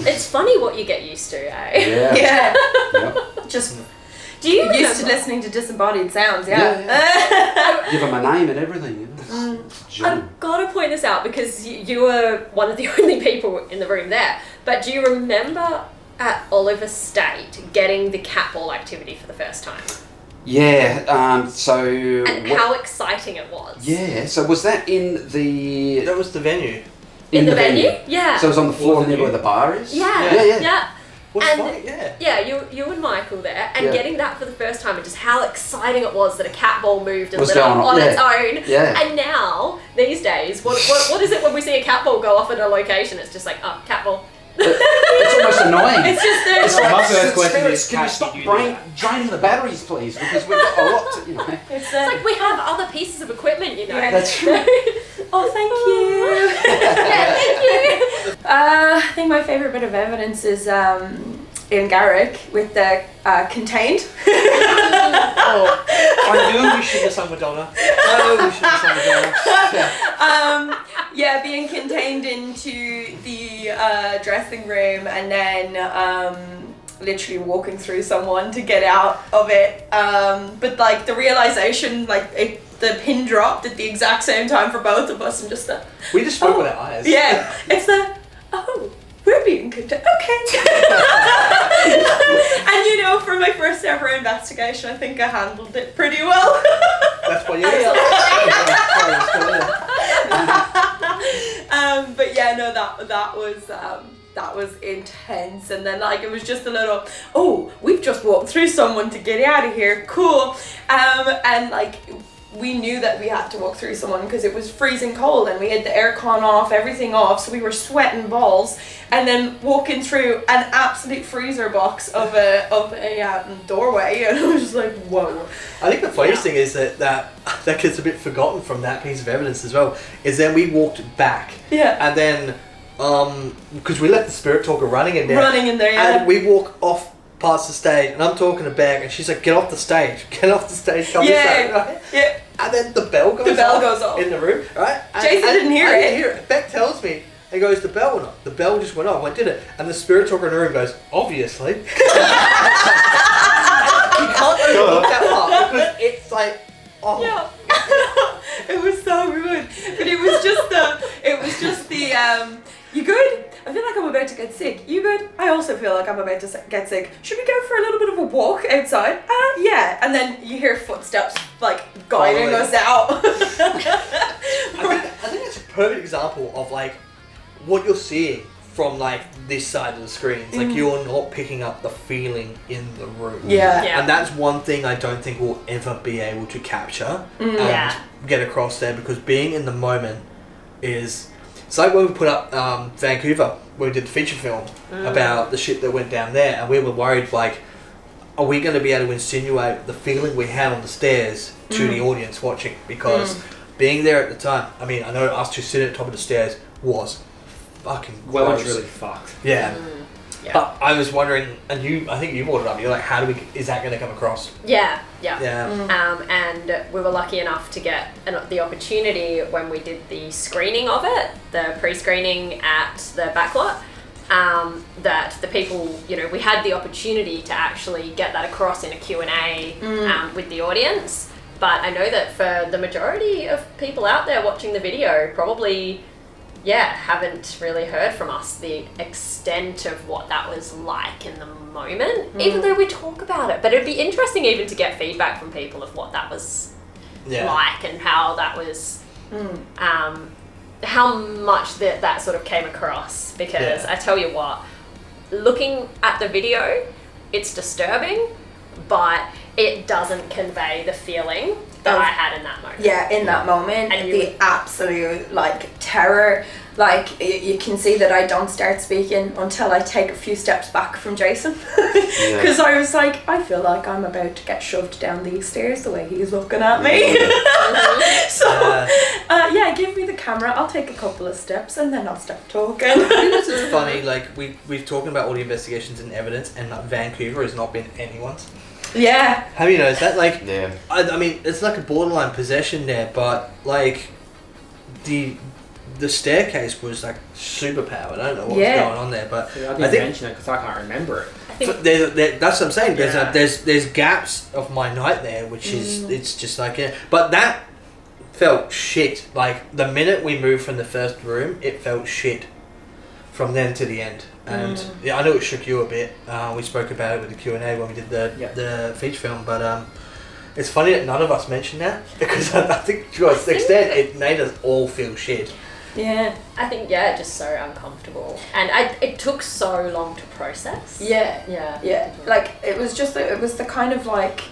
It's funny what you get used to, eh? yeah, Yeah. Yep. Just Do you used to remember- listening to disembodied sounds, Give them a name and everything. John. I've got to point this out because you were one of the only people in the room there. But do you remember at Oliver State getting the cat ball activity for the first time? Yeah. So. And how exciting it was. Yeah. So was that in the? That was the venue. In the venue? Yeah. So it was on the floor Was it near you? where the bar is. Yeah. What's And- funny? Yeah. Yeah, you and Michael there, and Yeah. getting that for the first time, and just how exciting it was that a cat ball moved and Was lit up going on, on yeah. its own. Yeah. And now, these days, what is it when we see a cat ball go off at a location? It's just like, oh, cat ball. It's almost annoying. It's just there. It's My like, first question spirits, is, can you Kat, stop did you do that? draining the batteries, please? Because we've got a lot to, you know. It's It's like we have other pieces of equipment, you know. Yeah. That's true. oh, thank you. Yeah, thank you. I think my favourite bit of evidence is in Garrick with the contained. Oh, I knew we should have sung Madonna. I knew we should have sung Madonna. Yeah, being contained into the dressing room and then literally walking through someone to get out of it. But like the realization, like the pin dropped at the exact same time for both of us, and just the We just spoke with our eyes. yeah, it's the we're being contained. Okay. And you know, for my first ever investigation, I think I handled it pretty well. That's why you But yeah, no, that was intense. And then like it was just a little, oh, we've just walked through someone to get out of here, cool. And like we knew that we had to walk through someone because it was freezing cold and we had the aircon off, everything off, so we were sweating balls. And then walking through an absolute freezer box of a doorway, and I was just like, whoa. I think the funniest thing is that gets a bit forgotten from that piece of evidence as well, is then we walked back. Yeah. And then, because we left the spirit talker running in there. Yeah. And we walk off past the stage, and I'm talking to Beck, and she's like, get off the stage, come this way, right? Yeah. And then the bell goes off in the room, right? Jason didn't hear I it. didn't hear it. Beck tells me, he goes, the bell went off. The bell just went off. I did it. And the spirit talker in the room goes, obviously. You can't overlook that part because it's like, oh. Yeah. It was so rude. But it was just the you good? I feel like I'm about to get sick. You good? I also feel like I'm about to get sick. Should we go for a little bit of a walk outside? Yeah. And then you hear footsteps like guiding us out. I think that's a perfect example of like what you're seeing from like this side of the screen. It's like you're not picking up the feeling in the room. Yeah. And that's one thing I don't think we'll ever be able to capture and get across there, because being in the moment is... It's like when we put up Vancouver, where we did the feature film about the shit that went down there, and we were worried, like, are we going to be able to insinuate the feeling we had on the stairs to the audience watching? Because being there at the time, I mean, I know us two sitting at the top of the stairs was fucking Well, gross. it's really fucked. Yeah. Yeah. But I was wondering, and I think you brought it up, you're like, is that going to come across? Yeah. And we were lucky enough to get the opportunity when we did the screening of it, the pre-screening at the backlot, that the people, you know, we had the opportunity to actually get that across in a Q&A with the audience. But I know that for the majority of people out there watching the video, probably... haven't really heard from us the extent of what that was like in the moment, even though we talk about it. But it'd be interesting even to get feedback from people of what that was like and how that was, how much that sort of came across. Because I tell you what, looking at the video, it's disturbing, but it doesn't convey the feeling that I had in that moment. Yeah, in that moment, And the absolute like terror. Like you can see that I don't start speaking until I take a few steps back from Jason, because I was like, I feel like I'm about to get shoved down these stairs the way he's looking at me. So give me the camera. I'll take a couple of steps and then I'll start talking. I think this is funny. Like we've talking about all the investigations and evidence, and like, Vancouver has not been anyone's. Yeah. Have you noticed that? Like, Yeah. I mean, it's like a borderline possession there, but like the staircase was like super powered. I don't know what was going on there, but I didn't mention it because I can't remember it. that's what I'm saying. Yeah. There's gaps of my night there, which is it's just like but that felt shit. Like the minute we moved from the first room, it felt shit from then to the end. And I know it shook you a bit. We spoke about it with the Q&A when we did the feature film, but it's funny that none of us mentioned that, because I think to an extent it made us all feel shit. Yeah. I think just so uncomfortable, and it took so long to process. Yeah. Like it was the kind of like,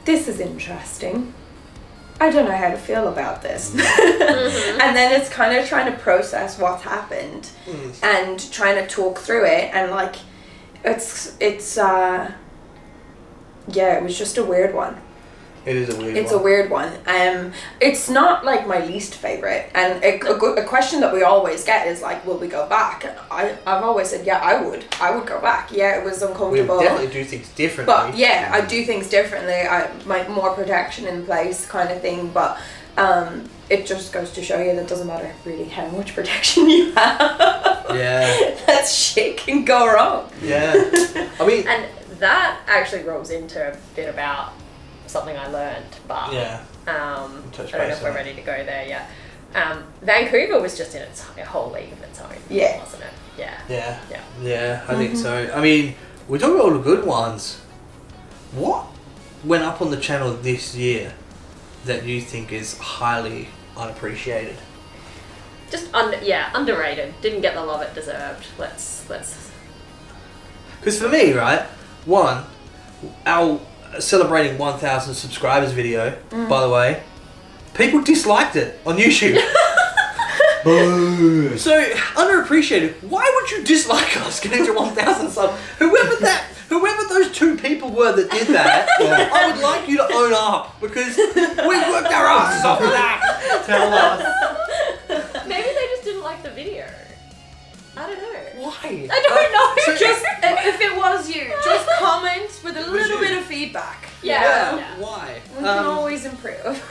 this is interesting. I don't know how to feel about this. And then it's kind of trying to process what's happened and trying to talk through it, and like it's yeah, it was just a weird one. It is a weird one. It's a weird one. It's not like my least favorite, and a question that we always get is like, will we go back? I've always said, yeah, I would go back. Yeah, it was We uncomfortable. definitely do things differently. But yeah, I do things differently. I like more protection in place, kind of thing. But it just goes to show you that it doesn't matter really how much protection you have. Yeah. That shit can go wrong. Yeah. I mean, And that actually rolls into a bit about something I learned, but yeah. I don't know Touch if base we're on it. ready to go there yet. Vancouver was just in a whole league of its own, Yeah. wasn't it? Yeah. Yeah. Yeah. Yeah, I think so. I mean, we're talking about all the good ones. What went up on the channel this year that you think is highly unappreciated? Just underrated. Didn't get the love it deserved. Let's. Because for me, right, one, our celebrating 1,000 subscribers video, by the way, people disliked it on YouTube. Boo. So, underappreciated. Why would you dislike us getting to 1,000 subs? Whoever those 2 people were that did that, I would like you to own up, because we worked our asses off for that. Tell us. Maybe they just didn't like the video. I don't know. Why? I don't know. So Just if it was you, just comment with a little bit of feedback. Yeah. Why? We can always improve.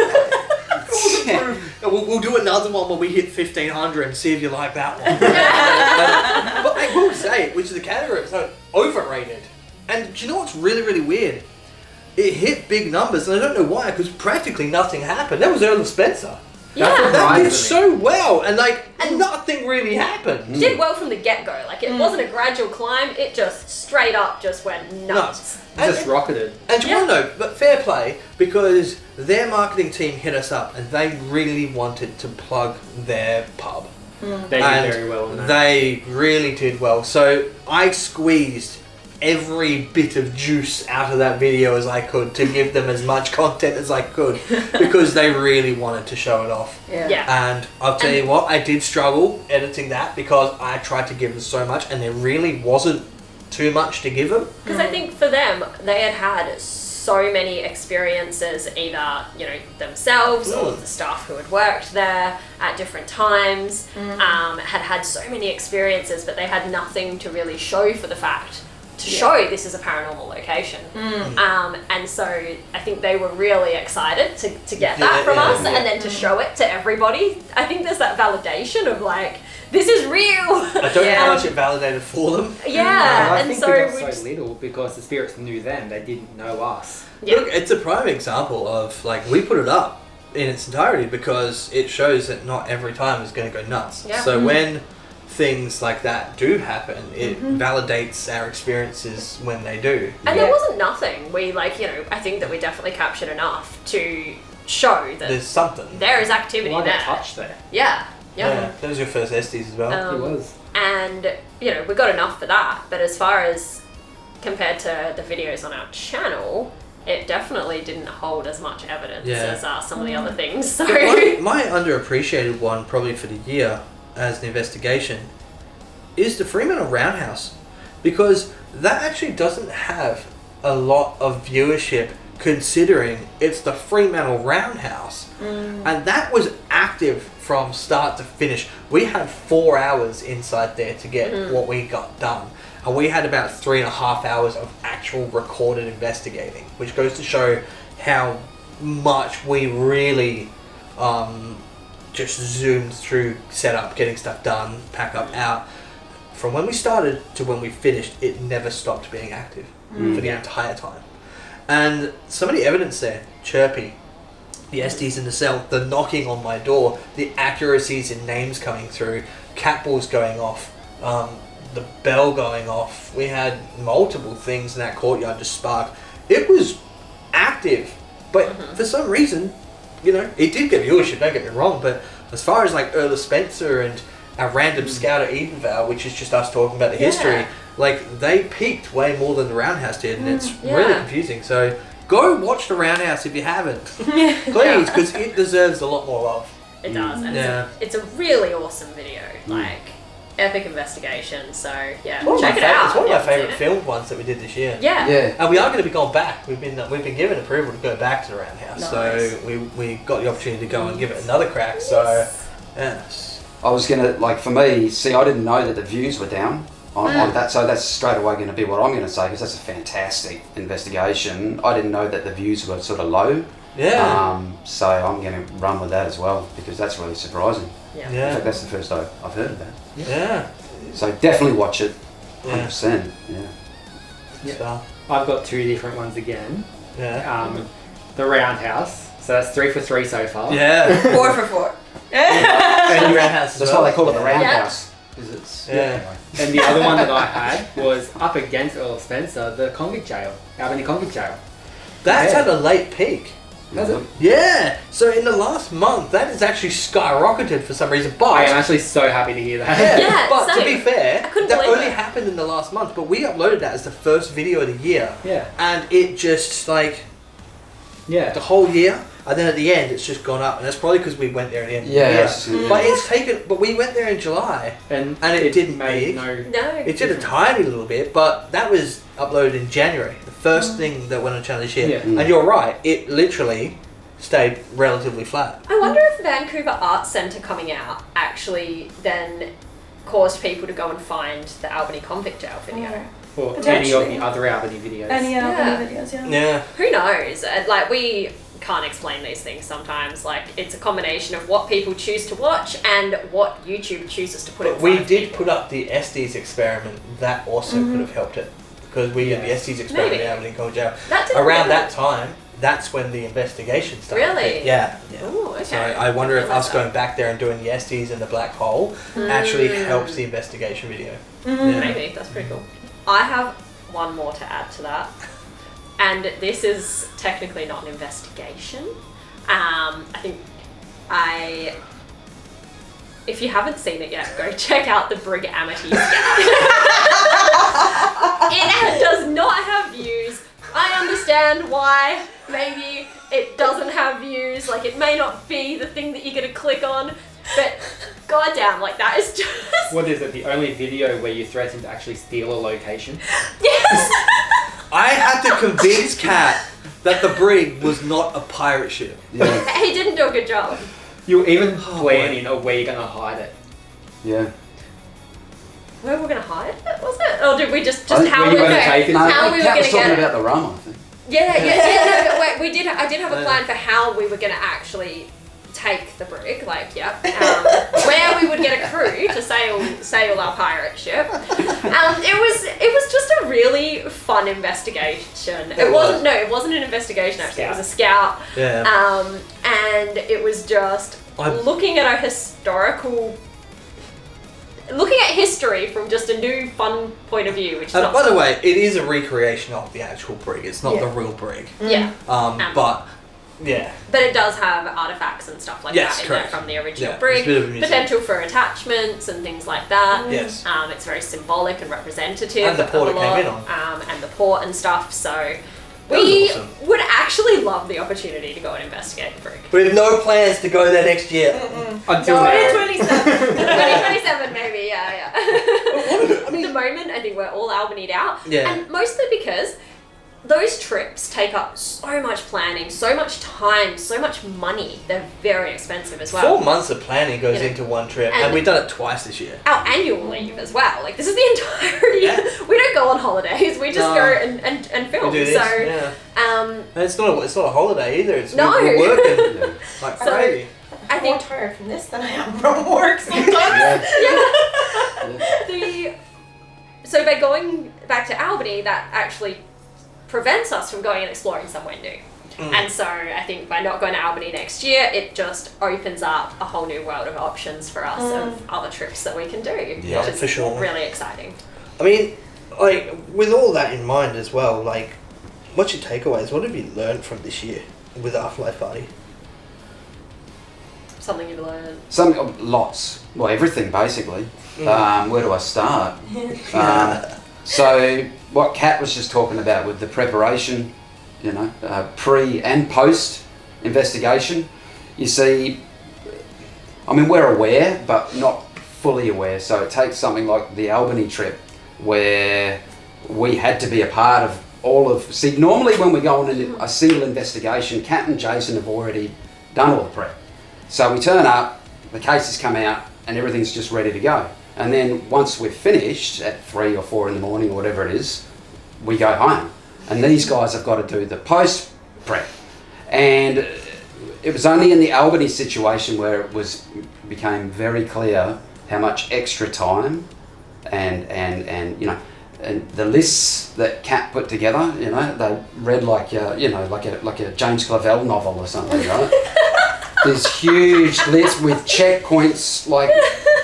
We'll do another one when we hit 1,500 and see if you like that one. But I will say, which is the category episode, overrated. And do you know what's really, really weird? It hit big numbers, and I don't know why, because practically nothing happened. That was Earl of Spencer. Yeah. That did so well, and nothing really happened. Did well from the get-go. Like, it wasn't a gradual climb. It just straight up just went nuts. Just rocketed. And do you want to know, but fair play, because their marketing team hit us up and they really wanted to plug their pub. They And did very well on that. they really did well. So I squeezed every bit of juice out of that video as I could to give them as much content as I could, because they really wanted to show it off. Yeah. And I'll tell you what, I did struggle editing that because I tried to give them so much and there really wasn't too much to give them. Because I think for them, they had so many experiences, either, themselves or the staff who had worked there at different times, had so many experiences, but they had nothing to really show for the fact to show this is a paranormal location. And so I think they were really excited to get that from us and then to show it to everybody. I think there's that validation of like, this is real. I don't know how much it validated for them. Yeah, I and think so we we got just, so little because the spirits knew them. They didn't know us. Look, it's a prime example of, like, we put it up in its entirety because it shows that not every time is going to go nuts. Yeah. So when things like that do happen, it validates our experiences when they do. And there wasn't nothing. We I think that we definitely captured enough to show that There's something. there is activity Well, I there. got touched there. Yeah. That was your first Estes as well. It was. And, we got enough for that. But as far as compared to the videos on our channel, it definitely didn't hold as much evidence as some of the other things. So My underappreciated one, probably for the year as an investigation, is the Fremantle Roundhouse, because that actually doesn't have a lot of viewership considering it's the Fremantle Roundhouse, and that was active from start to finish. We had 4 hours inside there to get what we got done, and we had about 3.5 hours of actual recorded investigating, which goes to show how much we really just zoomed through setup, getting stuff done, pack up, out. From when we started to when we finished, it never stopped being active for the entire time. And some of the evidence there, chirpy, the Estes in the cell, the knocking on my door, the accuracies in names coming through, cat balls going off, the bell going off. We had multiple things in that courtyard just spark. It was active, but for some reason, it did get viewership, don't get me wrong, but as far as like Earl of Spencer and our random scout at Edenvale, which is just us talking about the history, like they peaked way more than the Roundhouse did, and it's really confusing. So go watch the Roundhouse if you haven't. Please, because it deserves a lot more love. It does, and Yeah. it's a really awesome video. Like, epic investigation. So yeah, It's one of check my it out. It's one of if my you haven't favourite filmed ones that we did this year. seen it. Yeah. Yeah. And we are going to be going back. We've been given approval to go back to the Roundhouse, Nice. so we got the opportunity to go and give it another crack. So, yes. I was gonna, like, for me, see, I didn't know that the views were down on that, so that's straight away going to be what I'm going to say, because that's a fantastic investigation. I didn't know that the views were sort of low. Yeah. So I'm going to run with that as well, because that's really surprising. Yeah. In Yeah. fact, that's the first I've heard of that. Yeah. So definitely watch it. Yeah. 100%. Yeah. Yeah. So, I've got 2 different ones again. yeah. The Roundhouse. So that's 3 for 3 so far. Yeah. 4 for 4. And the Roundhouse as That's well. why they call it the Yeah. Roundhouse. Because it's Yeah. anyway. And the other one that I had was up against Earl Spencer, the convict jail, Albany convict jail. That's Yeah. at a late peak. Has it? Yeah. So in the last month, that has actually skyrocketed for some reason. I But am actually so happy to hear that. yeah, Yeah, but to same. be fair, I couldn't that believe only it. happened in the last month. But we uploaded that as the first video of the year, Yeah. and it just like Yeah. the whole year. And then at the end, it's just gone up, and that's probably because we went there at the end. Yeah, of the year. it's- But it's taken. But we went there in July. And it didn't make peak. no. No. It did a tiny little bit, but that was uploaded in January. The first thing that went on channel this year. Yeah. And you're right, it literally stayed relatively flat. I wonder if Vancouver Arts Centre coming out actually then caused people to go and find the Albany convict jail video. Or any of Potentially. the other Albany videos. Any Yeah. videos, yeah. Yeah. Who knows? Like, we can't explain these things sometimes. Like, it's a combination of what people choose to watch and what YouTube chooses to put in But front we of did people. put up the Estes experiment. That also could have helped it. Because we did the Estes experiment Maybe. in Albany Cold Jail. That didn't Around really- that time, that's when the investigation started. Really? Yeah. Yeah. Ooh, okay. So I wonder if Didn't us know going back there and doing the Estes in the black hole actually helps the investigation video. that. Yeah. Maybe. That's pretty cool. I have one more to add to that. And this is technically not an investigation. I think if you haven't seen it yet, go check out the Brig Amity scan. It does not have views. I understand why. Maybe it doesn't have views. Like, it may not be the thing that you're gonna click on, but goddamn, like, that is just What is it? The only video where you threaten to actually steal a location? yes. I had to convince Kat that the brig was not a pirate ship. Yeah. He didn't do a good job. You were even Oh, planning where you're gonna hide it. Yeah. Where we're gonna hide it, was it? Or did we just I think how were we you were gonna gonna take it? No, how we were Kat gonna was talking get it? about the rum, I think. Yeah, no, but wait, we did. I did have a plan for how we were going to actually take the brig, like, where we would get a crew to sail our pirate ship. It was just a really fun investigation. It wasn't an investigation actually. It was a scout. Yeah. And it was just I'm- looking at looking at history from just a new fun point of view, which is And not by the way, it is a recreation of the actual brig. It's not Yeah. the real brig. yeah. But yeah. But it does have artifacts and stuff like Yes, that in correct. there from the original Yeah, brig. it's a bit of a museum. Potential for attachments and things like that. Yes. It's very symbolic and representative. And the port of it a came lot, in on. and the port and stuff. So That was we awesome. would actually love the opportunity to go and investigate the brig. We have no plans to go there next year. Until No, now. 2027. 2027 maybe, yeah. I mean, At the moment, I think we're all Albany'd out. Yeah. And mostly because those trips take up so much planning, so much time, so much money. They're very expensive as well. 4 months of planning goes Yeah. into one trip, And- and we've done it twice this year. Our annual leave as well. Like, this is the entirety. Yeah. We don't go on holidays. We just No. go and film. We do this, So, yeah. um, And it's not a holiday either. It's No. we're working Yeah. like So- crazy. I I'm more think tired from this than I am from work sometimes. Yeah. so by going back to Albany, that actually prevents us from going and exploring somewhere new. And so I think by not going to Albany next year, it just opens up a whole new world of options for us of other trips that we can do. Yeah, which is for sure. really exciting. I mean, like, with all that in mind as well, like, what's your takeaways? What have you learned from this year with Afterlife Party? Something you've learned. Lots. Well, everything basically. Where do I start? So what Kat was just talking about with the preparation you know, pre and post investigation. You see, I mean, we're aware, but not fully aware. So it takes something like the Albany trip, where we had to be a part of all of... See, normally when we go on a single investigation, Kat and Jason have already done all the prep. So we turn up, the cases come out, and everything's just ready to go. And then once we're finished at 3 or 4 in the morning or whatever it is, we go home. And these guys have got to do the post prep. And it was only in the Albany situation where it became very clear how much extra time and you know, and the lists that Kat put together, you know, they read like a James Clavell novel or something, right? These huge lists with checkpoints, like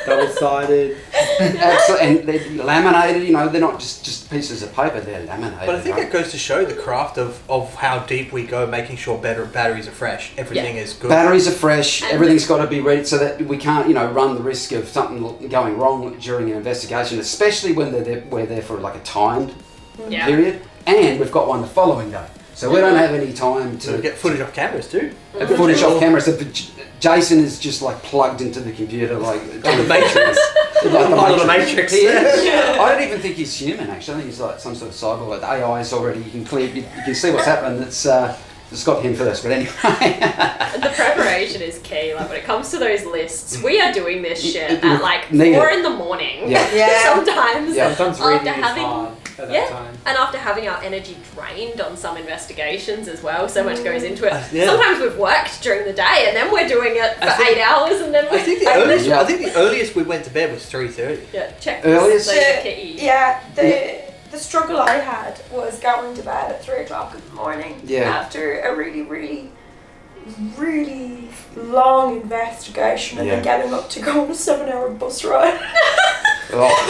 double-sided. And they're laminated, you know, they're not just pieces of paper, they're laminated. But I think right? it goes to show the craft of how deep we go, making sure batteries are fresh, everything is good. Batteries are fresh, everything's got to be ready so that we can't, you know, run the risk of something going wrong during an investigation, especially when we're there for like a timed period, and we've got one the following day. So we don't have any time to... get footage off cameras too. Footage off cameras. So Jason is just like plugged into the computer like... the Matrix. Like the Matrix. He is. I don't even think he's human actually. I think he's like some sort of cyborg. Like the AI is already... You can see what's happening. It's got him first, but anyway. The preparation is key. Like when it comes to those lists, we are doing this shit at like 4 in the morning. Yeah. Sometimes. Yeah. Sometimes reading is hard at that time. And after having our energy drained on some investigations as well, so much goes into it. Yeah. Sometimes we've worked during the day and then we're doing it for 8 hours and then I think the earliest we went to bed was 3:30. Yeah, check Earliest? The struggle I had was going to bed at 3 o'clock in the morning after a really, really, really long investigation and then getting up to go on a 7-hour bus ride. That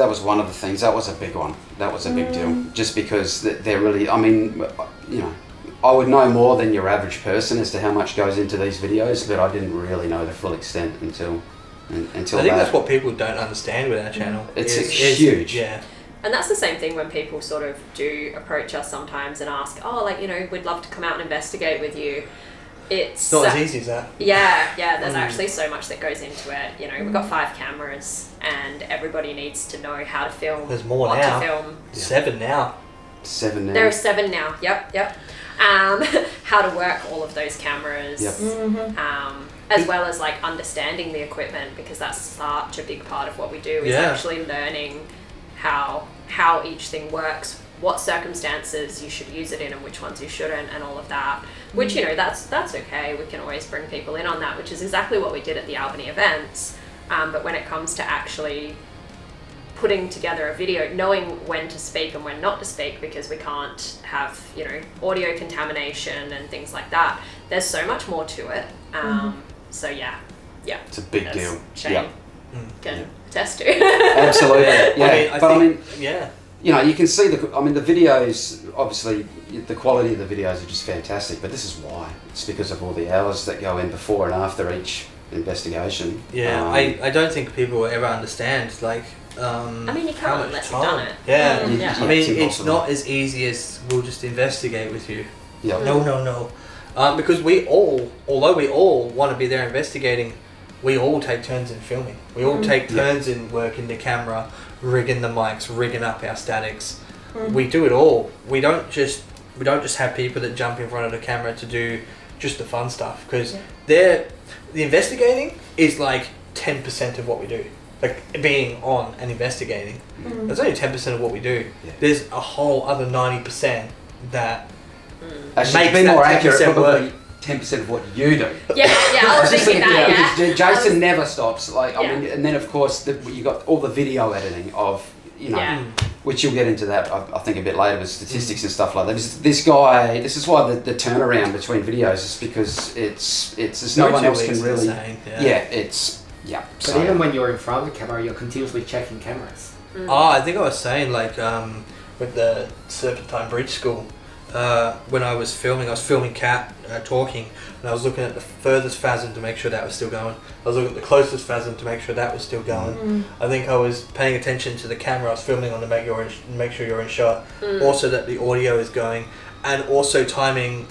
was one of the things. That was a big one. That was a big deal. Just because they're really, I mean, you know, I would know more than your average person as to how much goes into these videos, but I didn't really know the full extent until I think that's what people don't understand with our channel. It's huge. Yeah. And that's the same thing when people sort of do approach us sometimes and ask, oh, like, you know, we'd love to come out and investigate with you. It's not as easy as that. Yeah, there's actually so much that goes into it. You know, we've got 5 cameras and everybody needs to know how to film. There's more what now. to film. 7 now. 7 now. There are 7 now. Yep. How to work all of those cameras. Yep. As well as like understanding the equipment, because that's such a big part of what we do is actually learning how each thing works, what circumstances you should use it in and which ones you shouldn't, and all of that, which, you know, that's okay. We can always bring people in on that, which is exactly what we did at the Albany events. But when it comes to actually putting together a video, knowing when to speak and when not to speak, because we can't have, you know, audio contamination and things like that, there's so much more to it. So yeah, it's a big deal. Shane can attest to. Absolutely. Yeah. You know, you can see the videos, obviously the quality of the videos are just fantastic, but this is why. It's because of all the hours that go in before and after each investigation. Yeah, I don't think people will ever understand, like, I mean, you can't unless you've done it. Yeah. I mean, it's not as easy as we'll just investigate with you. Yeah. No. Because although we all want to be there investigating, we all take turns in filming. We all take turns in working the camera, rigging the mics, rigging up our statics. We do it all. We don't just have people that jump in front of the camera to do just the fun stuff, because the investigating is like 10% of what we do. Like being on and investigating, that's only 10% of what we do. Yeah. There's a whole other 90% that actually makes to be that more accurate, 10% probably work. 10% of what you do. Yeah, I was thinking that. Jason never stops. Like, I mean, and then of course you got all the video editing of, you know, which you'll get into that I think a bit later with statistics and stuff like that. This guy, this is why the turnaround between videos is because it's no one else can really. But even when you're in front of the camera, you're continuously checking cameras. I think I was saying, like, with the Serpentine Bridge School, when I was filming Kat talking, and I was looking at the furthest phasm to make sure that was still going. I was looking at the closest phasm to make sure that was still going. I think I was paying attention to the camera I was filming on to make sure you're in shot. Also that the audio is going, and also timing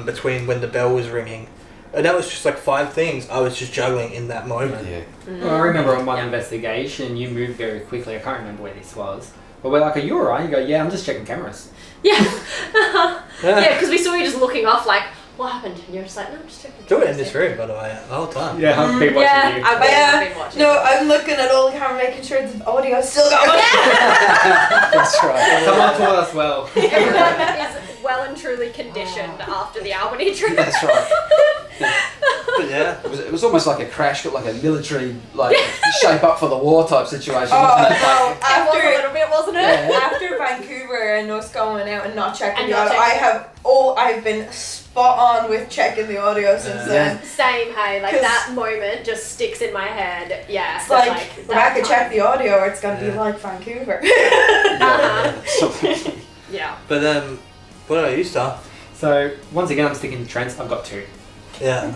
between when the bell was ringing. And that was just like 5 things I was just juggling in that moment. Yeah. Well, I remember on one investigation, you moved very quickly. I can't remember where this was. But we're like, are you alright? You go, yeah, I'm just checking cameras. Yeah. Yeah, because we saw you just looking off like, what happened? And you're just like, no, I'm just checking. Do it in this room, by the way, the whole time. Yeah, I've been watching you. I've been watching. No, I'm looking at all the camera, making sure the audio's still going. That's right. Someone taught us well. Everyone is well and truly conditioned after the Albany trip. That's right. But yeah. It was almost like a crash, got like a military shape up for the war type situation. Oh Wasn't it? no! It was a little bit, wasn't it? After Vancouver and us going out and not checking And the not audio, I've been spot on with checking the audio since then. Same, hey, like 'Cause that moment just sticks in my head. Yeah, It's like Rebecca, check the audio, or it's gonna be like Vancouver. Yeah. But what about you, Star? So, once again, I'm sticking to trends. I've got 2. Yeah.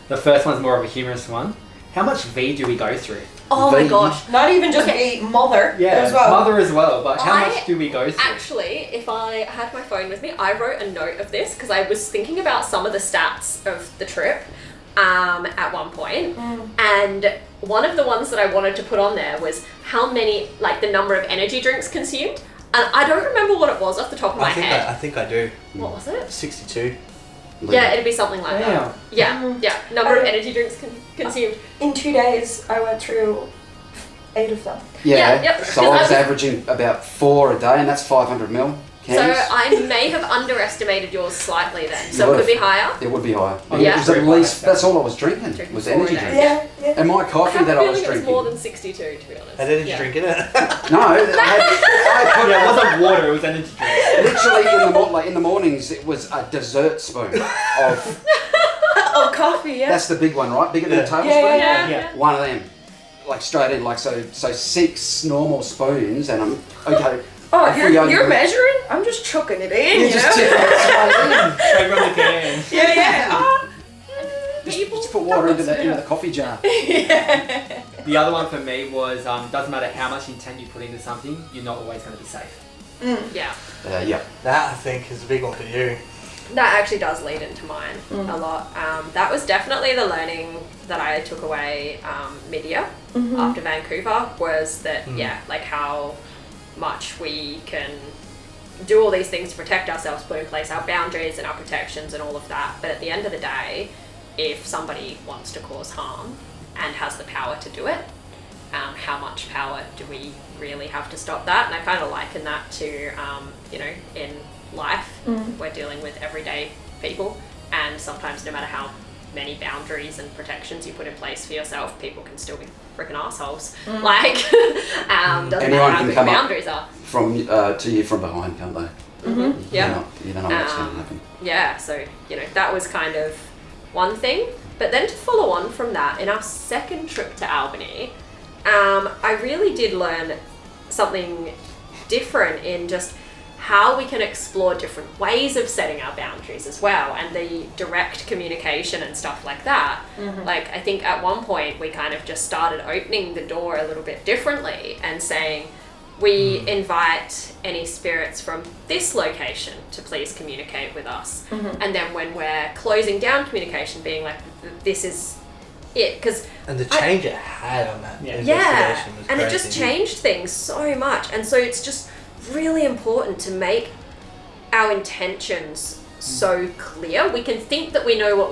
The first one's more of a humorous one. How much V do we go through? Oh my V. gosh. Not even just be mother as well. mother as well, but how much do we go through? Actually, if I had my phone with me, I wrote a note of this because I was thinking about some of the stats of the trip at one point. And one of the ones that I wanted to put on there was how many, like the number of energy drinks consumed. And I don't remember what it was off the top of my head. I think I do. What was it? 62. Yeah, it'd be something like that. Yeah, number of energy drinks consumed. In 2 days, I went through 8 of them. Yeah. Yep. So I was averaging about 4 a day, and that's 500 ml So cans. I may have underestimated yours slightly then. So it could be higher. It would be higher. Yeah. It was at least, that's all I was drinking, was 4 a energy day. drinks. Yeah. And my I coffee have that a I was feeling it was drinking. more than 62, to be honest. Had energy drink in it. No, I put Yeah, it wasn't water, it was energy drink. literally in the mornings it was a dessert spoon of. Oh, coffee, yeah. That's the big one, right? Bigger than a Yeah. tablespoon. Yeah. One of them, like straight in, like so 6 normal spoons, and I'm okay. Oh, off we go. you're measuring? I'm just chucking it in, You you just know? tip it straight in. Straight from the can. Yeah. Just put water into the coffee jar. The other one for me was, doesn't matter how much intent you put into something, you're not always going to be safe. Yeah. Yeah. That, I think, is a big one for you. That actually does lead into mine a lot. That was definitely the learning that I took away mid-year after Vancouver was that, like how much we can do all these things to protect ourselves, put in place our boundaries and our protections and all of that. But at the end of the day, if somebody wants to cause harm and has the power to do it, how much power do we really have to stop that? And I kind of liken that to, in life, we're dealing with everyday people, and sometimes no matter how many boundaries and protections you put in place for yourself, people can still be freaking assholes. Like, doesn't matter Anyone how can good come boundaries are. From to you from behind, can't they? Yeah. You don't know what's going to happen. Yeah, so, that was kind of one thing. But then to follow on from that, in our second trip to Albany, I really did learn something different in just how we can explore different ways of setting our boundaries as well, and the direct communication and stuff like that. Like, I think at one point we kind of just started opening the door a little bit differently and saying, we invite any spirits from this location to please communicate with us. And then when we're closing down communication, being like, this is it. Because And the change it had on that investigation was and crazy. it just changed things so much. And so it's just really important to make our intentions so clear. We can think that we know what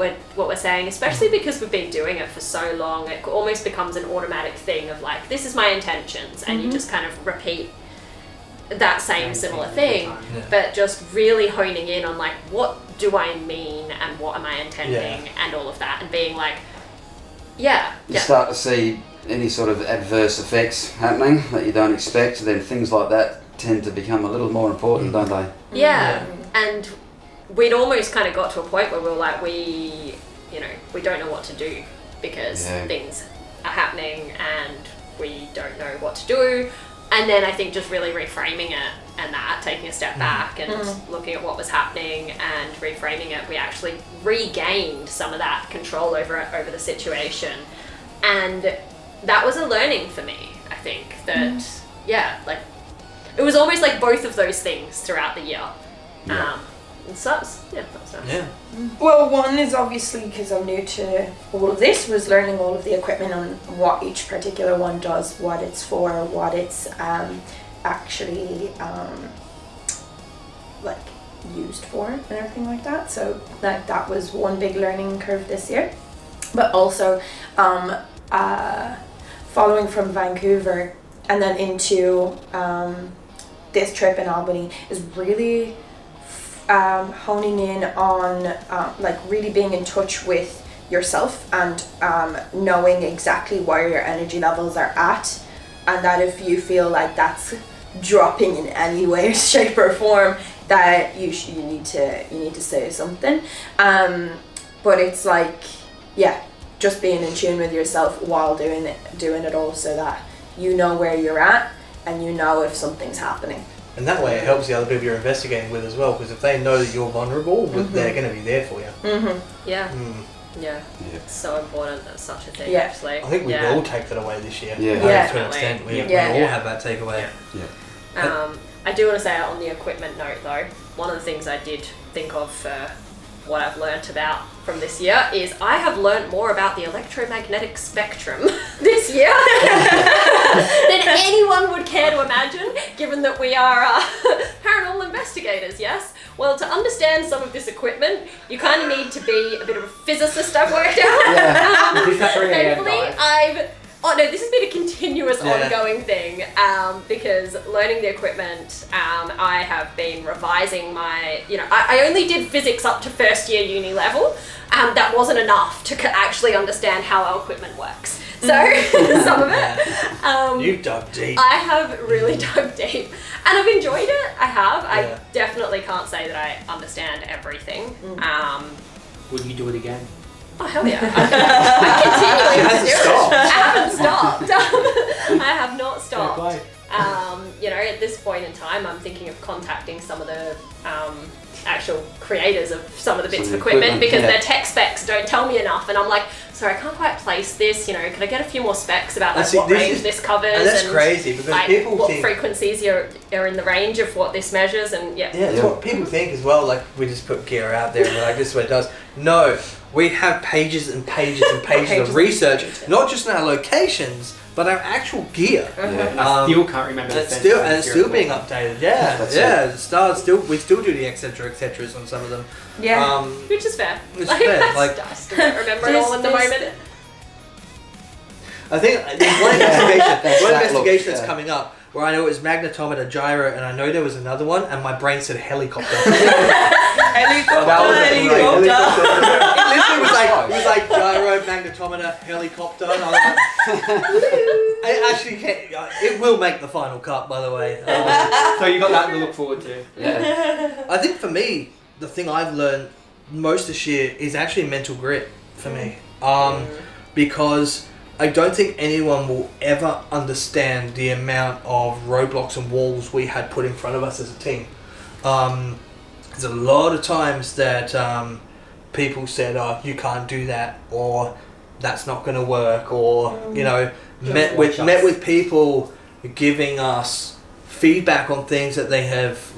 we're saying, especially because we've been doing it for so long. It almost becomes an automatic thing of like, this is my intentions, and you just kind of repeat that same similar thing. But just really honing in on like, what do I mean and what am I intending and all of that, and being like, You start to see any sort of adverse effects happening that you don't expect, then things like that tend to become a little more important, don't they? And we'd almost kind of got to a point where we were like, we don't know what to do because things are happening and we don't know what to do. And then I think just really reframing it and that, taking a step back and looking at what was happening and reframing it, we actually regained some of that control over the situation. And that was a learning for me, I think, that, like, it was almost like both of those things throughout the year. And so that was nice. Yeah. Well, one is obviously, because I'm new to all of this, was learning all of the equipment and what each particular one does, what it's for, what it's actually like used for and everything like that. So that was one big learning curve this year. But also following from Vancouver and then into this trip in Albany is really honing in on like really being in touch with yourself and knowing exactly where your energy levels are at, and that if you feel like that's dropping in any way, shape or form, that you need to say something. But it's like, just being in tune with yourself while doing it all, so that you know where you're at and you know if something's happening. And that way it helps the other people you're investigating with as well, because if they know that you're vulnerable, they're going to be there for you. Yeah, it's so important. That's such a thing, Yeah. actually. I think we will all take that away this year. Yeah. To an extent. We all have that takeaway. I do want to say on the equipment note though, one of the things I did think of what I've learnt about from this year is I have learnt more about the electromagnetic spectrum this year than anyone would care to imagine, given that we are paranormal investigators, yes? Well, to understand some of this equipment, you kind of need to be a bit of a physicist, I've worked out. Thankfully, this has been a continuous ongoing thing, because learning the equipment, I have been revising my, I only did physics up to first year uni level. That wasn't enough to actually understand how our equipment works. So, some of it. You dug deep. I have really dug deep. And I've enjoyed it, I have. I definitely can't say that I understand everything. Would you do it again? Oh, hell yeah. I continually hasn't do it. stopped. I haven't stopped. I have not stopped. Fair play. At this point in time, I'm thinking of contacting some of the actual creators of some of the bits of equipment, because their tech specs don't tell me enough, and I'm like, sorry, I can't quite place this, could I get a few more specs about what range this covers, and that's crazy, because people what think frequencies are in the range of what this measures, and it's what people think as well, like we just put gear out there and we're like, this is what it does. No, we have pages and pages and pages of research, not just in our locations, but our actual gear. I still can't remember. And it's still being updated. We still do the etceteras on some of them. Which is fair. It's fair. I still don't remember it all in the moment. I think there's one investigation that's coming up where I know it was magnetometer, gyro, and I know there was another one, and my brain said helicopter. Helicopter. It was like gyro, magnetometer, helicopter, and I was like, I actually can't. It will make the final cut, by the way. So you got that to look forward to. I think for me, the thing I've learned most this year is actually mental grit for me, because I don't think anyone will ever understand the amount of roadblocks and walls we had put in front of us as a team. There's a lot of times that people said, "Oh, you can't do that," or "That's not going to work," or met with people giving us feedback on things that they have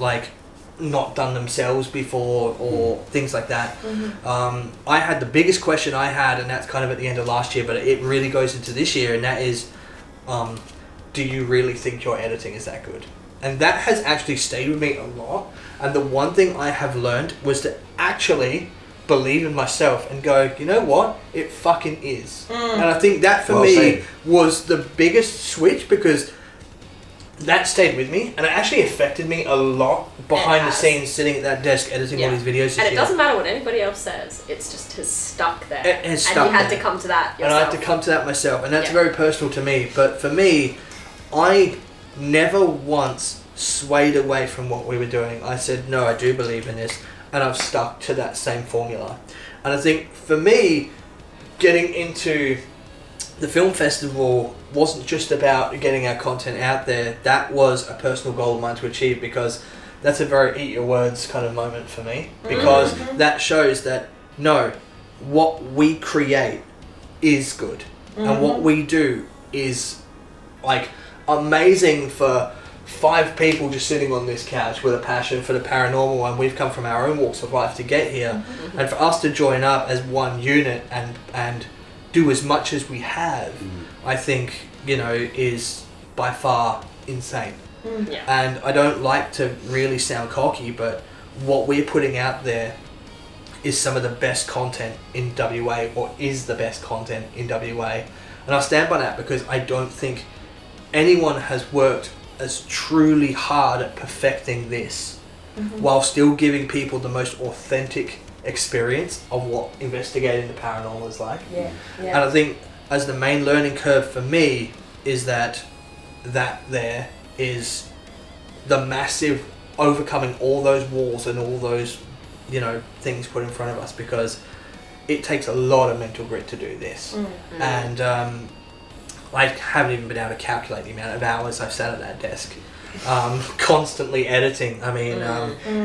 not done themselves before, or things like that. I had the biggest question I had, and that's kind of at the end of last year, but it really goes into this year, and that is, do you really think your editing is that good? And that has actually stayed with me a lot. And the one thing I have learned was to actually believe in myself and go, you know what? It fucking is. And I think that for me was the biggest switch, because that stayed with me, and it actually affected me a lot behind the scenes, sitting at that desk editing all these videos this And it year. doesn't matter what anybody else says, it's just has stuck there. It has stuck and you had there. to come to that yourself. And I had to come to that myself, and that's very personal to me. But for me, I never once swayed away from what we were doing. I said, no, I do believe in this, and I've stuck to that same formula. And I think for me, getting into the film festival wasn't just about getting our content out there. That was a personal goal of mine to achieve, because that's a very eat your words kind of moment for me, because that shows that no, what we create is good, and what we do is like amazing for 5 people just sitting on this couch with a passion for the paranormal, and we've come from our own walks of life to get here, and for us to join up as one unit and do as much as we have, I think, you know, is by far insane. Yeah. And I don't like to really sound cocky, but what we're putting out there is some of the best content in WA, or is the best content in WA. And I stand by that, because I don't think anyone has worked as truly hard at perfecting this while still giving people the most authentic experience of what investigating the paranormal is like. And I think as the main learning curve for me is that there is the massive overcoming all those walls and all those, you know, things put in front of us, because it takes a lot of mental grit to do this. And I haven't even been able to calculate the amount of hours I've sat at that desk constantly editing. I mean,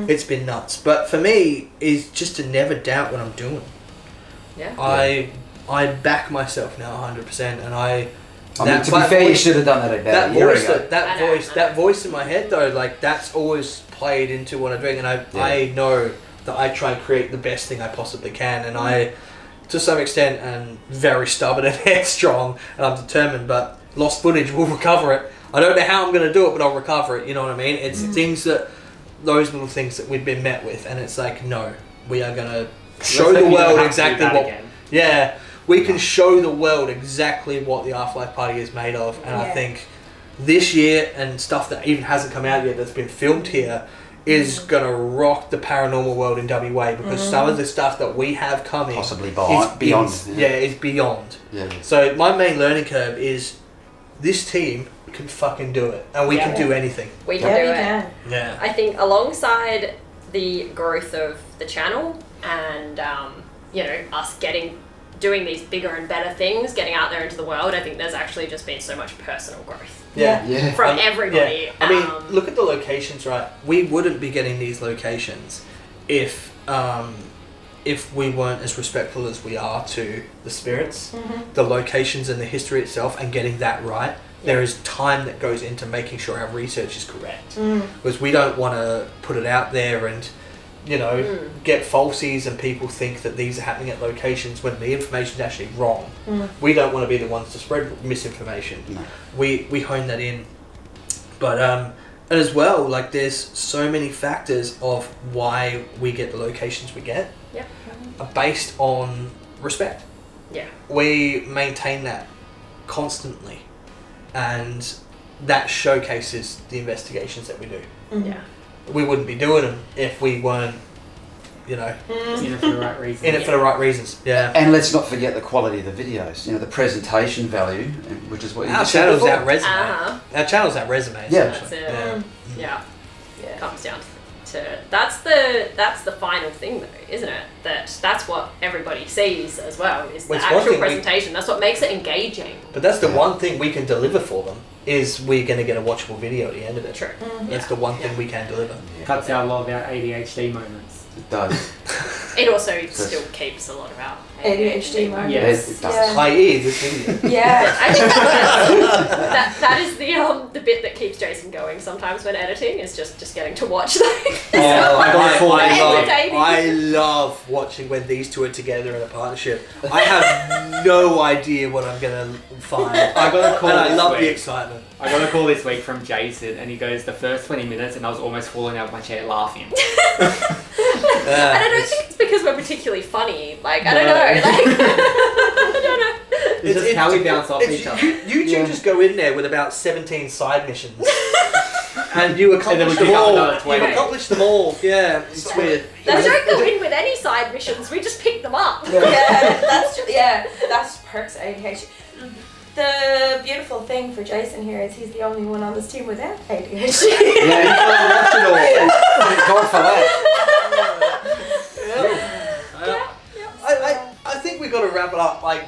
it's been nuts. But for me, is just to never doubt what I'm doing. I back myself now 100%, and I mean, to be fair, you should have done that about a year ago. That voice in my head, though, like, that's always played into what I'm doing, and I know that I try and create the best thing I possibly can, and I, to some extent, am very stubborn and headstrong, and I'm determined, but lost footage will recover it. I don't know how I'm going to do it, but I'll recover it, you know what I mean? It's things that, those little things that we've been met with, and it's like, no, we are going to show the world exactly what... Yeah, we can show the world exactly what the Afterlife Party is made of, and I think this year, and stuff that even hasn't come out yet that's been filmed here, is going to rock the paranormal world in WA, because some of the stuff that we have coming possibly beyond. Is beyond. So my main learning curve is this team can fucking do it, and we can do anything. We can do it. Yeah. I think alongside the growth of the channel and you know, us doing these bigger and better things, getting out there into the world, I think there's actually just been so much personal growth. From everybody. I mean, look at the locations, right? We wouldn't be getting these locations if we weren't as respectful as we are to the spirits, the locations and the history itself, and getting that right. There is time that goes into making sure our research is correct, because we don't want to put it out there and, you know, get falsies and people think that these are happening at locations when the information is actually wrong. We don't want to be the ones to spread misinformation. We hone that in. But and as well, like, there's so many factors of why we get the locations we get based on respect. We maintain that constantly, and that showcases the investigations that we do. We wouldn't be doing them if we weren't, you know, in it for the right reasons. In it for the right reasons, And let's not forget the quality of the videos. You know, the presentation value, which is what you our just said channel's before. our resume. Our channel's our resume. Essentially. It comes down to that's the final thing, though, isn't it? That's what everybody sees as well, is the actual presentation. That's what makes it engaging. But that's the one thing we can deliver for them, is we're going to get a watchable video at the end of it. True. That's the one thing we can deliver. Cuts out a lot of our ADHD moments. It does. It also still keeps a lot of our ADHD moments. Yes, it does. I.e. this video. I think that is the bit that keeps Jason going sometimes when editing, is just getting to watch those. I love watching when these two are together in a partnership. I have no idea what I'm going to find. I got a call. And I love week. the excitement. I got a call this week from Jason, and he goes, the first 20 minutes, and I was almost falling out of my chair laughing. And I don't think it's because we're particularly funny. Like, I don't know. Like, I don't know. It's just how we bounce off each other. You two just go in there with about 17 side missions. And you accomplish them all. You've accomplished them all. Yeah, it's weird. No, we don't go in with any side missions. We just pick them up. That's perks of ADHD. The beautiful thing for Jason here is he's the only one on this team without ADHD. Thank God for that. I think we've got to wrap it up. Like,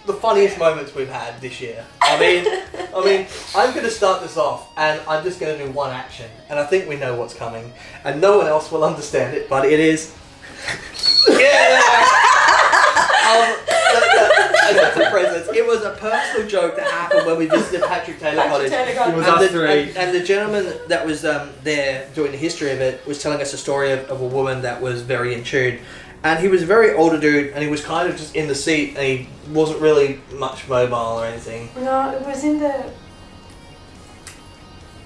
the funniest moments we've had this year. I mean, I'm going to start this off, and I'm just going to do one action, and I think we know what's coming, and no one else will understand it, but it is. For presents. It was a personal joke that happened when we visited Patrick Taylor Cottage. It was us three. And the gentleman that was there doing the history of it was telling us a story of a woman that was very in tune. And he was a very older dude, and he was kind of just in the seat, and he wasn't really much mobile or anything. No, it was in the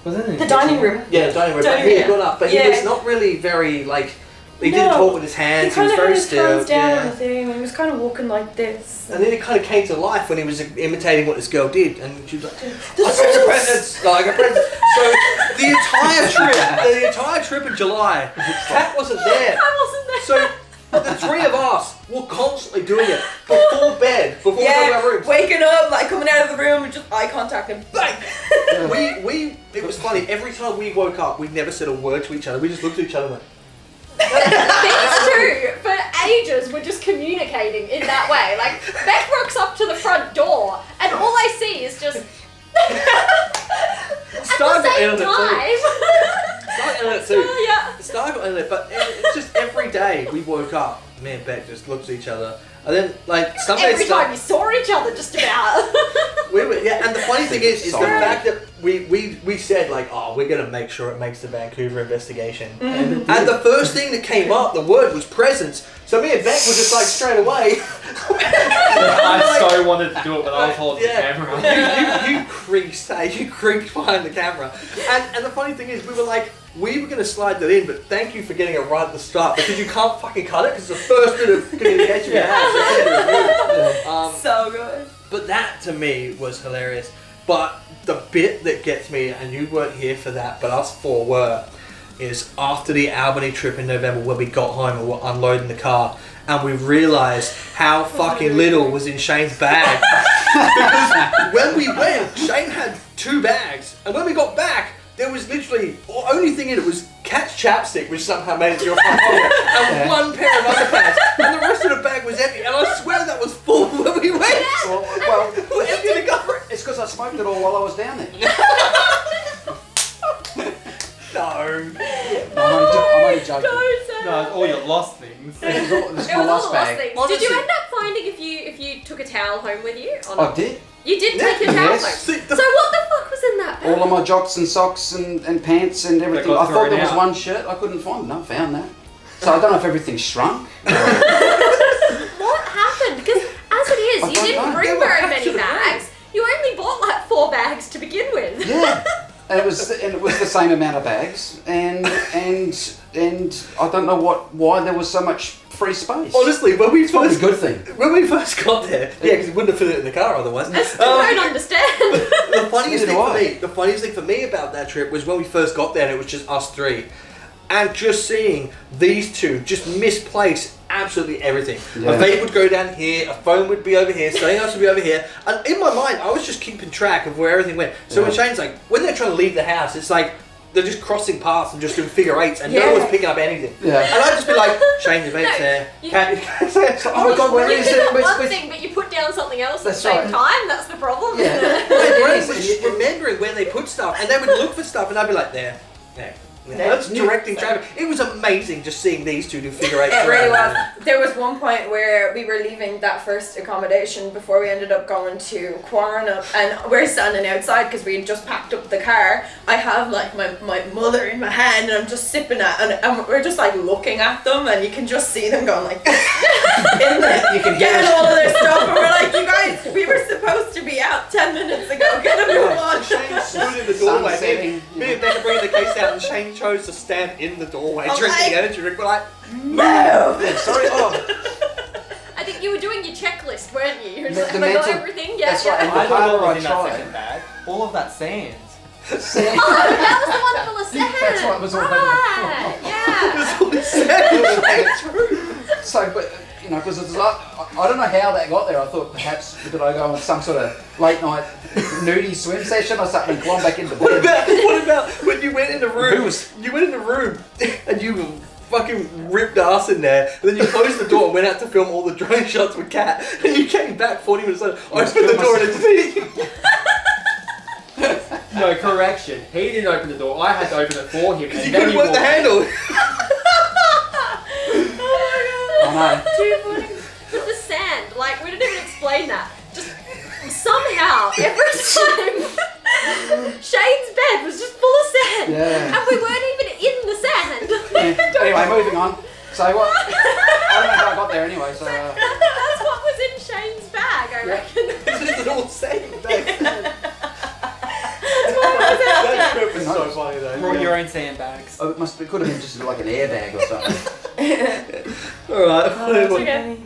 Wasn't it? the dining room. Yeah, the dining room. But he had gone up, but he was not really very, like, he didn't talk with his hands, he was very still. He kind of had his hands down on the thing, and he was kind of walking like this. And then it kind of came to life when he was imitating what this girl did, and she was like, The I got presents! Like a present. So the entire trip in July, Kat wasn't there. I wasn't there. So the three of us were constantly doing it before bed, before we go to our rooms. waking up, like coming out of the room and just eye contact and bang! It was funny, every time we woke up, we never said a word to each other, we just looked at each other and went, These two, for ages, were just communicating in that way. Like, Beck rocks up to the front door, and all I see is just... Star got in on it too. Yeah. Star got in it, but it's just every day we woke up, me and Beck just looked at each other, and then like some days Every time you saw each other, just about. we were, yeah, and the funny thing is the Sorry. fact that we said like, oh, we're gonna make sure it makes the Vancouver investigation, and the first thing that came up, the word was presents. So me and Beck were just like straight away. I so wanted to do it, but I was holding the camera. You creased, hey, you creaked behind the camera. And the funny thing is, we were going to slide that in, but thank you for getting it right at the start, because you can't fucking cut it, because it's the first bit of communication we had. So good. But that, to me, was hilarious. But the bit that gets me, and you weren't here for that, but us four were, is after the Albany trip in November when we got home and were unloading the car, and we realised how fucking little was in Shane's bag. Because when we went, Shane had 2 bags, and when we got back, there was literally, the only thing in it was Cat's chapstick, which somehow made it to your front pocket, and 1 pair of underpants, and the rest of the bag was empty, and I swear that was full when we went. Well, We emptied the car. it's because I smoked it all while I was down there. No. I'm only joking. No, it's all your lost things. This is It was my all last the lost bag. things. Did Honestly. you end up finding if you took a towel home with you? Or not? I did. You did take your towel Yes. home. See, So what the fuck was in that bag? All of my jocks and socks and pants and everything. got I thought thrown there was out. one shirt. I couldn't find it. No, I found that. So I don't know if everything's shrunk. What happened? Because as it is, I you don't didn't know. bring They were very packed many to the bags. You only bought like 4 bags to begin with. Yeah. And it was the same amount of bags, and I don't know why there was so much free space. Honestly, when we It's probably a first good thing. when we first got there, yeah, because we wouldn't have fit it in the car otherwise. I still don't understand. The funniest Neither do I. the funniest thing for me about that trip was when we first got there and it was just us 3, and just seeing these 2 just misplace absolutely everything. Yeah. A vape would go down here, a phone would be over here, something else would be over here, and in my mind I was just keeping track of where everything went. So when Shane's like, when they're trying to leave the house, it's like they're just crossing paths and just doing figure 8s, and no Yeah. one's picking up anything. Yeah. And I'd just be like, Shane, your vape's No, there. you- Oh my God, where You is pick it? up Where's- one where's- thing, but you put down something else at the That's same right. time. That's the problem. Yeah. My brain was just remembering where they put stuff, and they would look for stuff, and I'd be like, there. That's directing traffic. It was amazing just seeing these 2 do figure 8s. It really was. There was one point where we were leaving that first accommodation before we ended up going to Quarren, and we're standing outside because we had just packed up the car. I have like my mother in my hand, and I'm just sipping at, and we're just like looking at them, and you can just see them going like in the, You can hear getting it. all of their stuff, and we're like, you guys, we were supposed to be out 10 minutes ago. Get a move on. Shane stood in the doorway. Sunsetting, Me and Becca bringing the case out, and Shane chose to stand in the doorway I'm drinking like, energy drink. We're like, Move. sorry, I think you were doing your checklist, weren't you? You were The- just the like, have I got mental- everything? Yeah, that's yeah. right. I don't know I what was in that tried. second bag. All of that sand. Oh, that was the one full of sand. That's what was all over the Right, yeah. So, but you know, because it's like, I don't know how that got there. I thought perhaps did I go on some sort of late night nudie swim session or something and climb back into what bed. about when you went in the room? Who was- You went in the room and you fucking ripped ass in there. And then you closed the door and went out to film all the drone shots with Kat. And you came back 40 minutes later, opened the door and it's me. No, correction. He didn't open the door. I had to open it for him. Because you couldn't work the handle. I know. Too funny. With the sand, like, we didn't even explain that. Just somehow, every time, Shane's bed was just full of sand. Yeah. And we weren't even in the sand. Yeah. Anyway, moving on. So what? I don't know how I got there anyway. So That's what was in Shane's bag, I reckon. It's just an all sand bag. That's what was out there. That trip was so funny though. Brought your own sandbags. oh, it could have been just like an airbag or something. Alright. It's okay.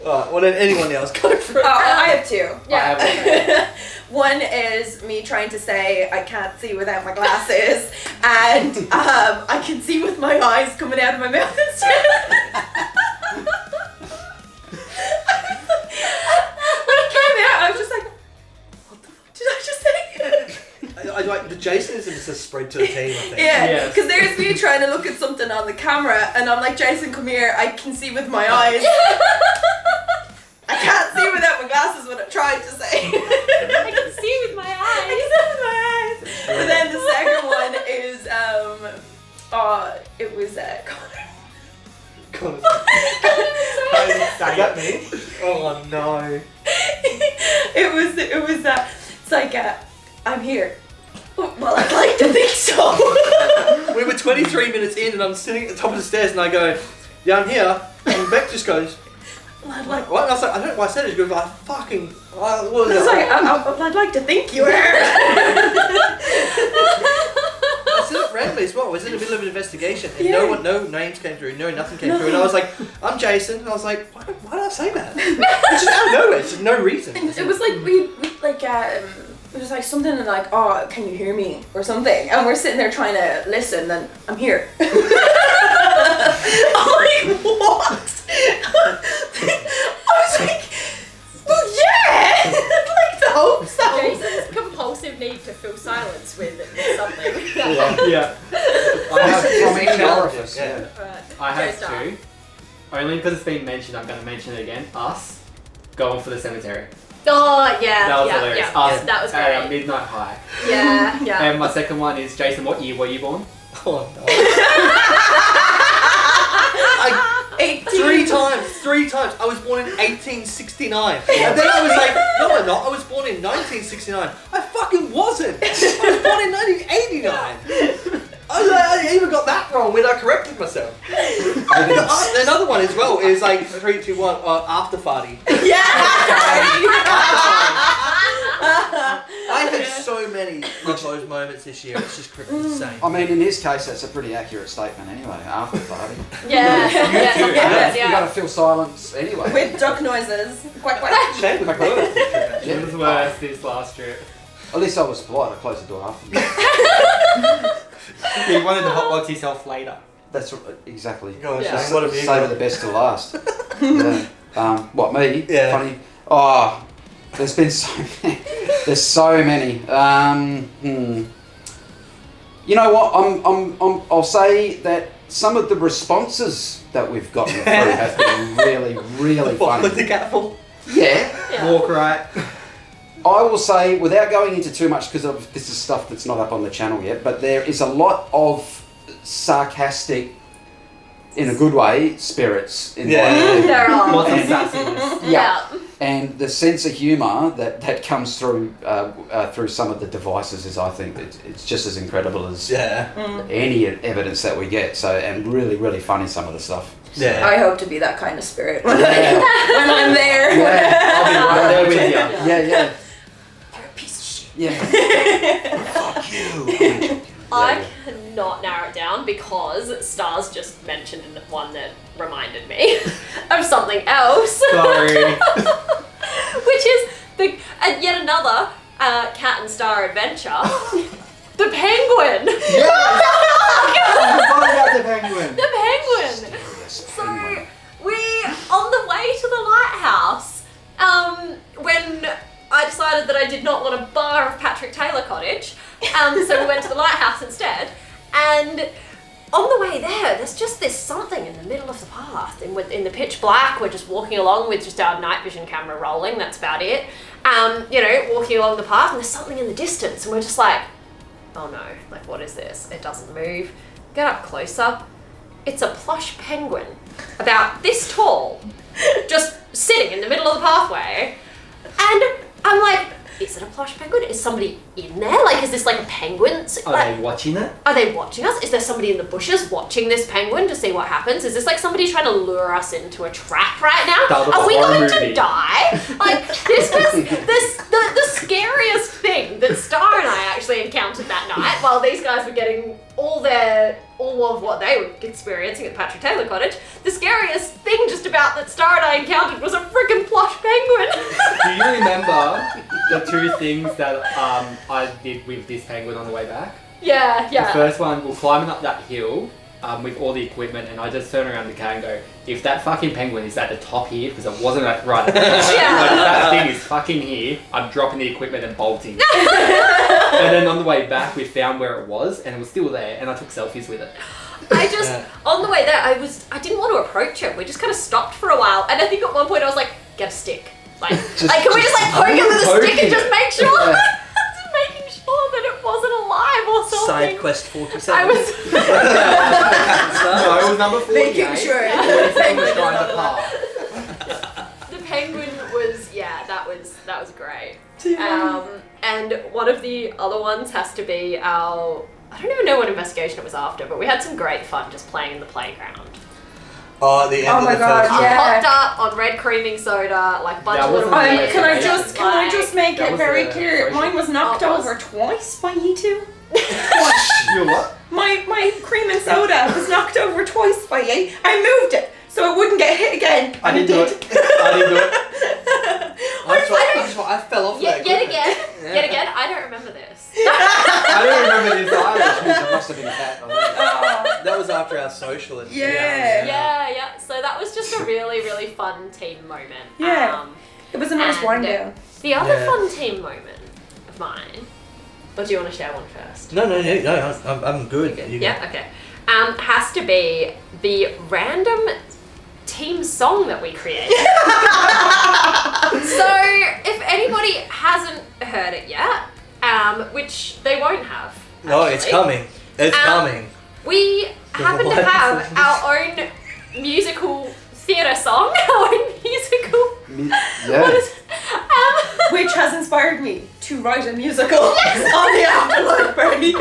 Alright, well then anyone else go for it. Oh, I have two. Yeah. One is me trying to say I can't see without my glasses, and I can see with my eyes coming out of my mouth instead. When it came out, I was just like, what the fuck did I just say? I like the Jasonism is just spread to the team, I think. Yeah, Yes. because there's me trying to look at something on the camera, and I'm like, Jason, come here, I can see with my eyes. I can't see without my glasses, what I'm trying to say. I can see with my eyes. I can see with my eyes. And then the second one is, it was Connor. Is that me? Oh no. It was it's like, I'm here. Well, I'd like to think so. We were 23 minutes in and I'm sitting at the top of the stairs and I go, yeah, I'm here. And Beck just goes, Well, I'd like, what? And I was like, I don't know why I said it. She goes, like, fucking, what was it's it? like, I'd like to think you were. I said it randomly as well. I was in the middle of an investigation and Yeah. no names came through, nothing came through. And I was like, I'm Jason. And I was like, why did I say that? It's just out of nowhere. It's just no reason. It was like, we like, it was like something like, oh, can you hear me? Or something. And we're sitting there trying to listen, and I'm here. I'm like, what? I was like, well, yeah! I'd like to hope so. Jason's compulsive need to fill silence with something. Yeah. I have from any orifice. Yeah. Yeah. Right. I have Go start. two. Only because it's been mentioned, I'm going to mention it again. Us going for the cemetery. Oh, yeah. That was yeah, hilarious. yeah. Us That was at great. midnight high. Yeah, yeah. And my second one is, Jason, what year were you born? Oh no. Three times. I was born in 1869. And then I was like, no I'm not. I was born in 1969. I fucking wasn't. I was born in 1989. I even got that wrong when I corrected myself. Another one as well is like 3, 2, 1, after party. Yeah! I had so many of those moments this year. It's just insane. I mean, in his case, that's a pretty accurate statement anyway. After party, Yeah, yeah, too. you got to yeah. fill silence anyway. With duck noises. Quack, quack. Shane was worse. It was worse this last trip. At least I was polite. I closed the door after. He wanted to hotbox himself later. That's exactly. Go on, Yeah. Shane, what have you Save got? the best to last. Yeah. What, me? Yeah. Funny. Oh, there's been so many. There's so many. You know what? I'll say that some of the responses that we've gotten through have been really, really What, with funny. the catful? Yeah. Yeah. Walk right. I will say, without going into too much, because this is stuff that's not up on the channel yet, but there is a lot of sarcastic, in a good way, spirits involved. Yeah. There are. Lots of And- sassiness. Yeah. And the sense of humour that comes through through some of the devices is, I think, it's just as incredible as Yeah. any evidence that we get. So, and really, really funny, some of the stuff. So, Yeah. I hope to be that kind of spirit when, Yeah. when I'm there. Yeah. I'll be right there with you. Yeah, yeah. You're a piece of shit. Yeah. Fuck you. I cannot narrow it down because Stars just mentioned one that reminded me of something else. Sorry. Which is yet another Cat and Star adventure. The penguin! The penguin. The penguin! So, we, on the way to the lighthouse, when I decided that I did not want a bar of Patrick Taylor Cottage, so we went to the lighthouse instead, and on the way there's just this something in the middle of the path. In the pitch black, we're just walking along with just our night vision camera rolling, that's about it. Walking along the path, and there's something in the distance, and we're just like, oh no, like what is this? It doesn't move. Get up closer. It's a plush penguin, about this tall, just sitting in the middle of the pathway. And I'm like, is it a plush penguin? Is somebody in there? Like, is this like a penguin? Are they watching it? Are they watching us? Is there somebody in the bushes watching this penguin to see what happens? Is this like somebody trying to lure us into a trap right now? Are we going to die? Like, this was the scariest thing that Star and I actually encountered that night while these guys were getting all of what they were experiencing at the Patrick Taylor Cottage. The scariest thing just about that Star and I encountered was a freaking plush penguin. Do you remember the two things that I did with this penguin on the way back? Yeah. The first one, we're climbing up that hill with all the equipment, and I just turn around the car and go, if that fucking penguin is at the top here, because it wasn't right at the top, like, that thing is fucking here, I'm dropping the equipment and bolting. And then on the way back, we found where it was, and it was still there, and I took selfies with it. On the way there, I didn't want to approach it. We just kind of stopped for a while, and I think at one point I was like, get a stick. Like, can we just like poke it with a stick and just make sure? Just making sure that it wasn't alive or something. Side quest 47. I was. No, it was number 48. Making sure. The penguin was trying to park. The penguin was, that was great. And one of the other ones has to be I don't even know what investigation it was after, but we had some great fun just playing in the playground. Oh, the end of my the God, first yeah. Hopped up on red creaming soda, like bunch of little wasn't kids. Can I just make That it was very the clear? Mine was knocked Oh, it was. over twice by you two. You're what? My cream and soda was knocked over twice by you. I moved it so it wouldn't get hit again. I didn't do it. That's why I fell off Yet that again, I don't remember this. I don't remember this either. Which means it must have been a cat. I think. That was after our social. Yeah. Yeah. So that was just a really, really fun team moment. Yeah. It was a nice and, wind down. The other Yeah. fun team moment of mine. Or do you want to share one first? No, I'm good. You Yeah. Okay. Has to be the random team song that we created. So if anybody hasn't heard it yet, which they won't have. No, it's actually, coming. It's coming. We happen to have our own musical theatre song, our own musical. Yeah. What is Which has inspired me to write a musical on the Afterlife Party.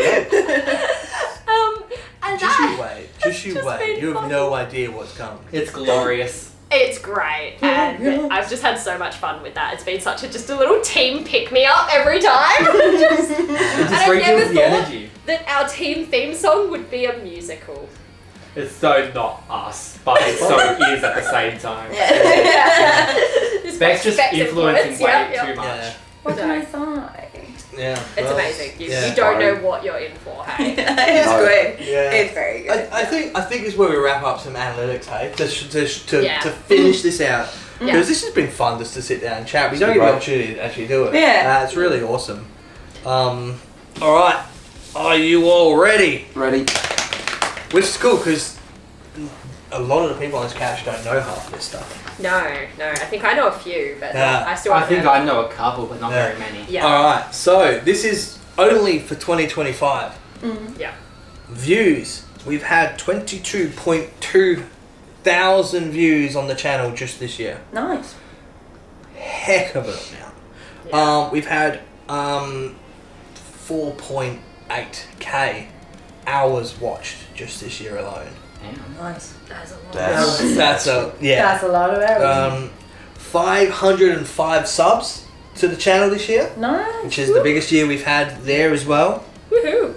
and Just that, you wait. Just you just wait. been You have fun. no idea what's coming. It's glorious. it's great, and I've just had so much fun with that. It's been such a little team pick me up every time. It just And I never rekindles the thought energy. that our team theme song would be a musical. It's so not us, but it so is at the same time. Beck's just influencing way too much. Yeah. What can I say? Yeah. It's well, amazing. You yeah. don't know what you're in for, hey? It's No. great. Yeah. It's very good. I think it's where we wrap up some analytics, hey, Yeah. to finish this out. Yeah. Because this has been fun just to sit down and chat. We don't get the Right. opportunity to actually do it. Yeah. It's really awesome. All right. Are you all ready? Ready? Which is cool because a lot of the people on this couch don't know half of this stuff. No. I think I know a few, but Yeah. I still I haven't think heard I know a couple, but not Yeah. very many. Yeah. All right. So this is only for 2025. Yeah. Views. We've had 22.2 thousand views on the channel just this year. Nice. Heck of an amount. Yeah. We've had 4.8k hours watched just this year alone. Nice. That's a lot. That's a That's a lot of hours. 505 subs to the channel this year, Nice. which is the biggest year we've had there as well. Woohoo!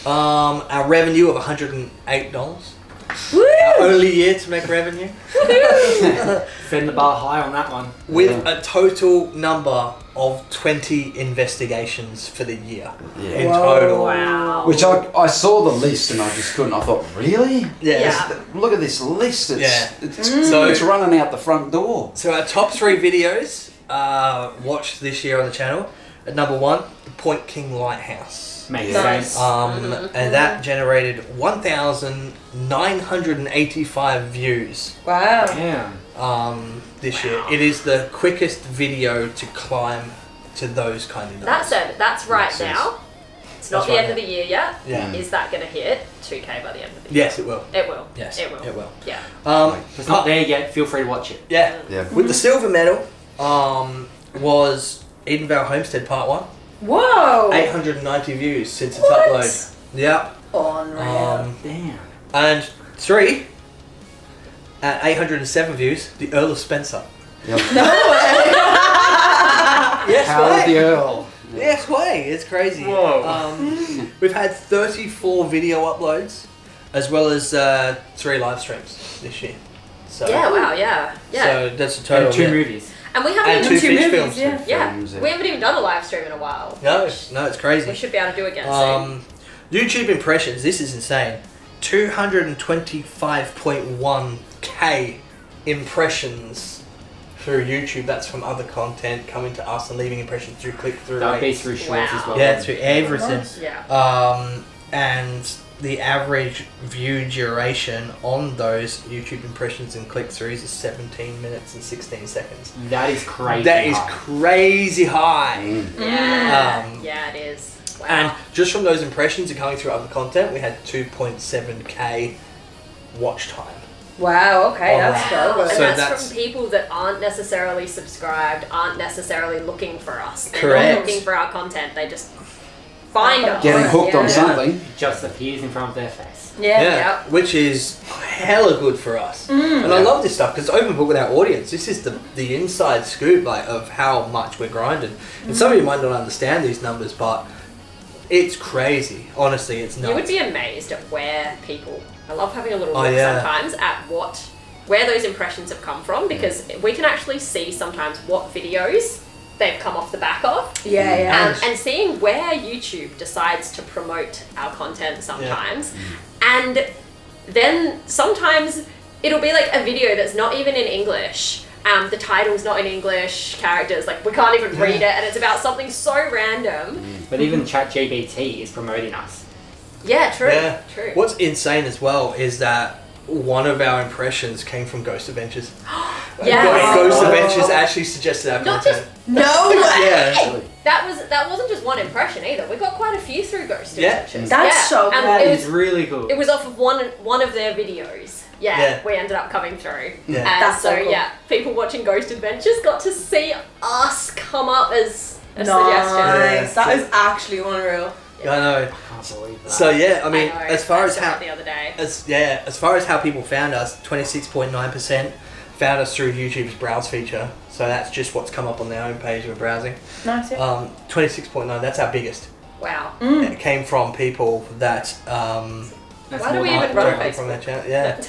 Our revenue of $108. Woo! Our only year to make revenue. Send the bar high on that one. With a total number of 20 investigations for the year in Whoa. total. Wow. Which I saw the list and I just couldn't. I thought, really? Yeah. Look at this list. It's So- it's running out the front door. So our top 3 videos watched this year on the channel. At number 1, the Point King Lighthouse. Makes Nice. sense. And that generated 1,985 views Wow. Damn. this year. It is the quickest video to climb to those kind of numbers. That's right Makes sense. now. It's not That's the right end of the year yet. Yeah. Is that going to hit 2K by the end of the year? Yes, it will. It will. Yes, It will. it will. Yeah. If it's not there yet, feel free to watch it. Yeah. Yeah. With the silver medal was Edenvale Homestead Part 1. Whoa. 890 views since its What? upload. Yep. Unreal. Damn. And 3, at 807 views, the Earl of Spencer. Yep. No way. Yes, Howard the way. Earl. Yes, way. It's crazy. Whoa. We've had 34 video uploads, as well as 3 live streams this year. So, Yeah. Wow. Yeah. Yeah. So that's a total. And 2 yeah. movies. And we And haven't 2 even. fish movies, films. yeah. Yeah. Films, We haven't even done a live stream in a while. No, no, it's We crazy. should be able to do it again soon. YouTube impressions. This is insane. 225.1k impressions through YouTube. That's from other content coming to us and leaving impressions through click-through That'll be rates. through shorts Wow. as well. Yeah, through everything. Nice. Yeah. And the average view duration on those YouTube impressions and click-throughs is 17 minutes and 16 seconds. That is crazy. That is high. crazy high. Yeah. Um, Yeah. It is. Wow. And just from those impressions and coming through other content, we had 2.7k watch time. Wow. Okay, On that's that. so good. And So that's, that's- from people that aren't necessarily subscribed, aren't necessarily looking for us. They're Correct. not looking for our content. They just find us. Getting hooked on Yeah. something. Just appears in front of their face. Yeah. Yeah. Which is hella good for us. And I love this stuff because it's open book with our audience. This is the inside scoop of how much we're grinding. And some of you might not understand these numbers, but it's crazy. Honestly, it's nuts. You would be amazed at where people. I love having a little Oh, look yeah. sometimes at where those impressions have come from, because we can actually see sometimes what videos they've come off the back of. Yeah. Yeah. And seeing where YouTube decides to promote our content sometimes. And then sometimes it'll be like a video that's not even in English. The title's not in English, characters, like we can't even read it, and it's about something so random. But even ChatGPT is promoting us. Yeah, true. Yeah. True. What's insane as well is that one of our impressions came from Ghost Adventures. Yes. Ghost Adventures actually suggested our Not content. No way. Yeah. That wasn't just one impression either. We got quite a few through Ghost Yeah. Adventures. That's so and good. it It's was really cool. it was off of one of their videos. Yeah, Yeah. we ended up coming through. Yeah. And That's so so cool. yeah, people watching Ghost Adventures got to see us come up as a suggestion. Nice. Yeah. That is actually unreal. I know. I can't believe that. So yeah, I mean, know, as far I as saw how it the other day. as far as how people found us, 26.9% found us through YouTube's browse feature. So that's just what's come up on their homepage when browsing. Nice. Yeah. 26.9. That's our biggest. Wow. It came from people that That's Why do more we than even I run thought. Facebook? from that channel. Yeah.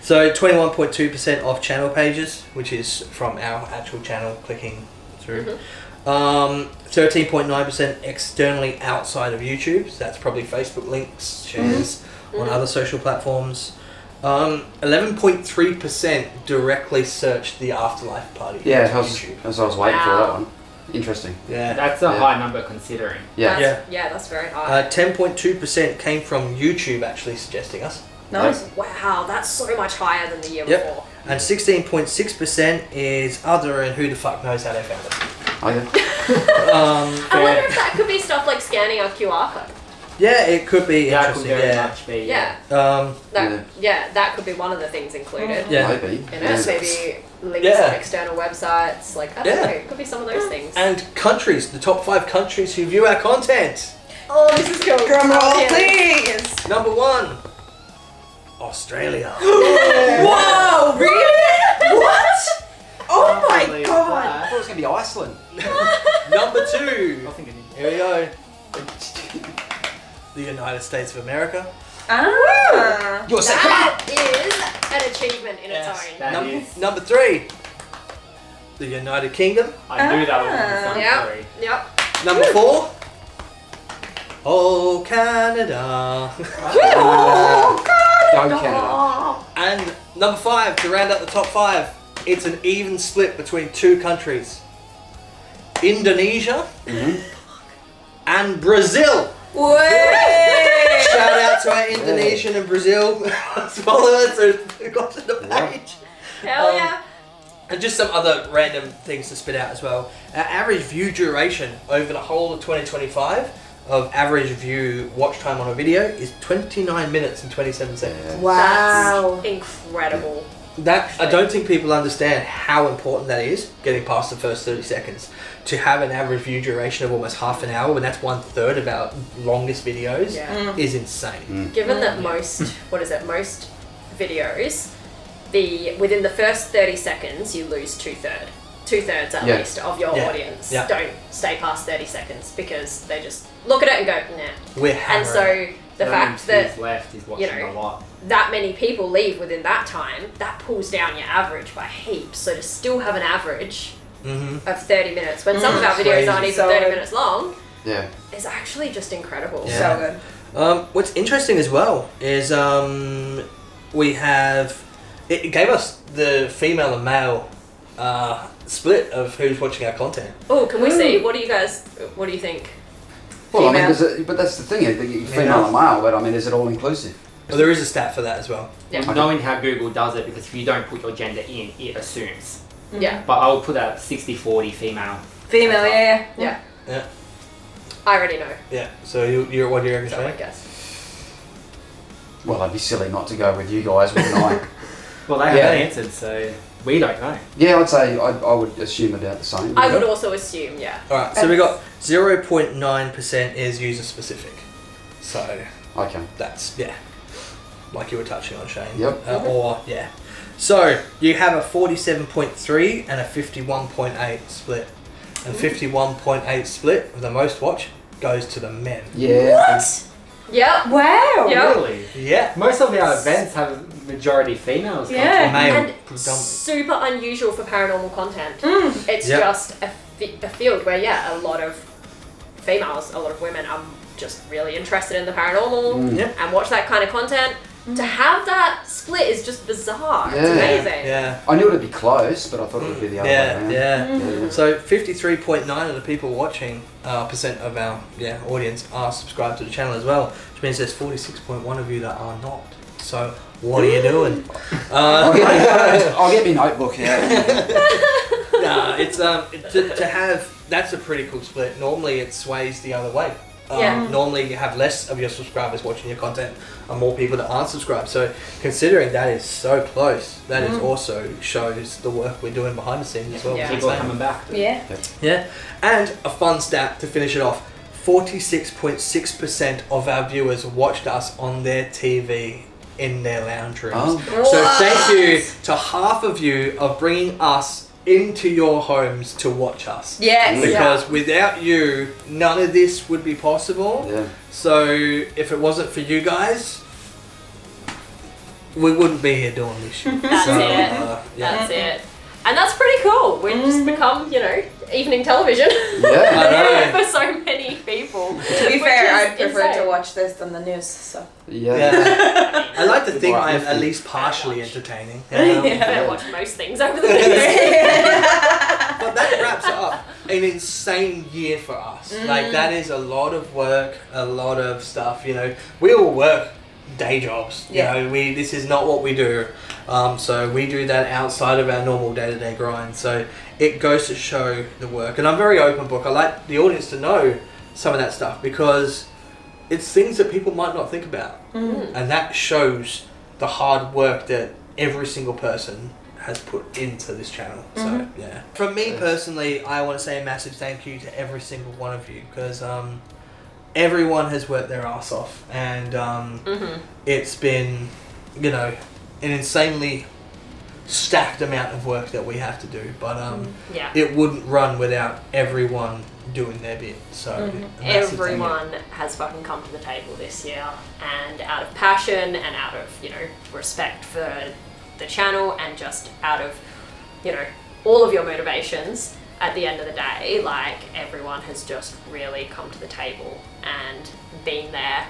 So 21.2% off channel pages, which is from our actual channel clicking through. 13.9% externally outside of YouTube. So that's probably Facebook links, shares on other social platforms. 11.3% directly searched the Afterlife Party. Yeah, on I was waiting for that one. Interesting. Yeah. That's a Yeah. high number considering. Yeah. Yeah, that's very high. 10.2% came from YouTube actually suggesting us. Nice. Wow, that's so much higher than the year Yep. before. And 16.6% is other, and who the fuck knows how they found us. Oh, yeah. I wonder if that could be stuff like scanning our QR code. Yeah, it could be That could interesting. very Yeah. much be. Yeah. That could be one of the things included. Yeah. Maybe. You know, maybe links Yeah. to external websites, like I don't know, it could be some of those things. And countries, the top 5 countries who view our content. Oh, this is cool. Drum roll, Yeah. please. Number 1, Australia. Whoa! Really? What? Oh my Believe god. I thought it was going to be Iceland. Number 2, I think it is. here we go. The United States of America. Ah. You're second. That is an achievement in its Yes. own. That is. Number 3, the United Kingdom. I knew that one was number Yep. 3. Yep. Number 4, oh Canada. Go Canada. And number 5, to round out the top 5, it's an even split between 2 countries. Indonesia and Brazil. Shout out to our Indonesian and Brazil followers who got to the page. Hell yeah. And just some other random things to spit out as well. Our average view duration over the whole of 2025 of average view watch time on a video is 29 minutes and 27 seconds. Wow. That's incredible. That I don't think people understand how important that is, getting past the first 30 seconds. To have an average view duration of almost half an hour, when that's 1/3 of our longest videos, is insane. Given that most videos, within the first 30 seconds, you lose two-thirds at least of your audience don't stay past 30 seconds because they just look at it and go, nah. We're and so the fact that left is watching a lot. that many people leave within that time, that pulls down your average by heaps. So to still have an average of 30 minutes when some of our videos aren't even 30 minutes long, is actually just incredible. Yeah. So good. What's interesting as well is we have it gave us the female and male split of who's watching our content. Oh, can we see? What do you think? Well, I mean, but that's the thing, female and male, but I mean, is it all inclusive? Well, there is a stat for that as well. Yeah. Knowing how Google does it, because if you don't put your gender in, it assumes. Yeah. But I would put that 60-40 female. Female, yeah. Yeah. I already know. Yeah. So you're what do you reckon? So I guess. Well, I'd be silly not to go with you guys, wouldn't I? Well, they haven't answered, so we don't know. Yeah, I'd say I would assume about the same. I would also assume, yeah. Alright, so we got 0.9% is user specific. So Okay. that's like you were touching on, Shane. Yep. So you have a 47.3 and a 51.8 split. And 51.8 split with the most watch goes to the men. Yeah. What? Yep. Wow. Yep. Really? Yeah. Most of our events have majority females. Yeah. Male And predominantly. super unusual for paranormal content. It's Yep. just a field where, a lot of females, a lot of women are just really interested in the paranormal Yep. and watch that kind of content. To have that split is just bizarre. It's Yeah. amazing. Yeah. I knew it'd be close, but I thought it would be the other way around. Yeah. So 53.9 of the people watching percent of our audience are subscribed to the channel as well, which means there's 46.1 of you that are not. So what are you doing? I'll get my notebook out. Nah, it's to have that's a pretty cool split. Normally it sways the other way. Normally you have less of your subscribers watching your content and more people that aren't subscribed. So considering that is so close, that is also shows the work we're doing behind the scenes as well. Yeah. People are coming back. Yeah. Yeah, and a fun stat to finish it off: 46.6% of our viewers watched us on their TV in their lounge rooms. Oh. So thank you to half of you of bringing us into your homes to watch us. Yes. Because without you, none of this would be possible. Yeah. So if it wasn't for you guys, we wouldn't be here doing this shit. That's So, it. That's it. And that's pretty cool. We've just become, evening television Yeah. for so many people. To be fair, I'd prefer to watch this than the news. So. Yeah. I like to think I'm at Right. least partially entertaining. I watch most things over the news. But that wraps up an insane year for us. Like, that is a lot of work, a lot of stuff. We all work day jobs. This is not what we do. So we do that outside of our normal day-to-day grind. So it goes to show the work. And I'm very open book. I like the audience to know some of that stuff because it's things that people might not think about. And that shows the hard work that every single person has put into this channel. So from me personally, I want to say a massive thank you to every single one of you because everyone has worked their ass off and it's been an insanely stacked amount of work that we have to do, but it wouldn't run without everyone doing their bit. So a massive thank you. Everyone has fucking come to the table this year, and out of passion and out of respect for the channel and just out of all of your motivations, at the end of the day, like, everyone has just really come to the table and been there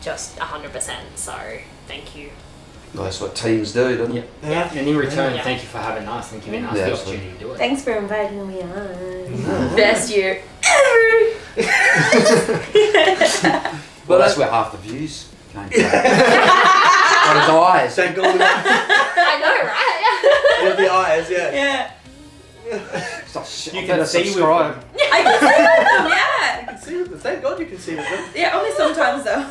just 100%. So thank you. Well, that's what teams do, doesn't it? Yeah. And in return, thank you for having us and giving us the absolutely. opportunity to do it. Thanks for inviting me on. Best year ever. Well, that's where half the views came from. Those eyes. Thank God. I know, right? Yeah, the eyes, yeah. Yeah. It's like, shit, You I can better see with subscribe. I can see them, yeah. You can see with them. Thank God you can see with them. Yeah, only sometimes though.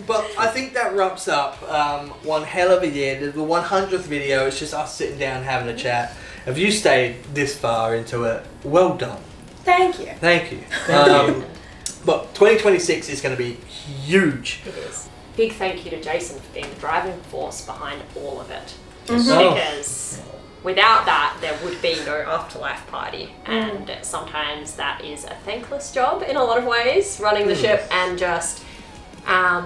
But I think that wraps up one hell of a year. The 100th video is just us sitting down having a chat. If you stayed this far into it, well done. Thank you. Thank you. But 2026 is going to be huge. It is. Big thank you to Jason for being the driving force behind all of it. Oh. Because without that, there would be no Afterlife Party. And sometimes that is a thankless job in a lot of ways, running the ship and just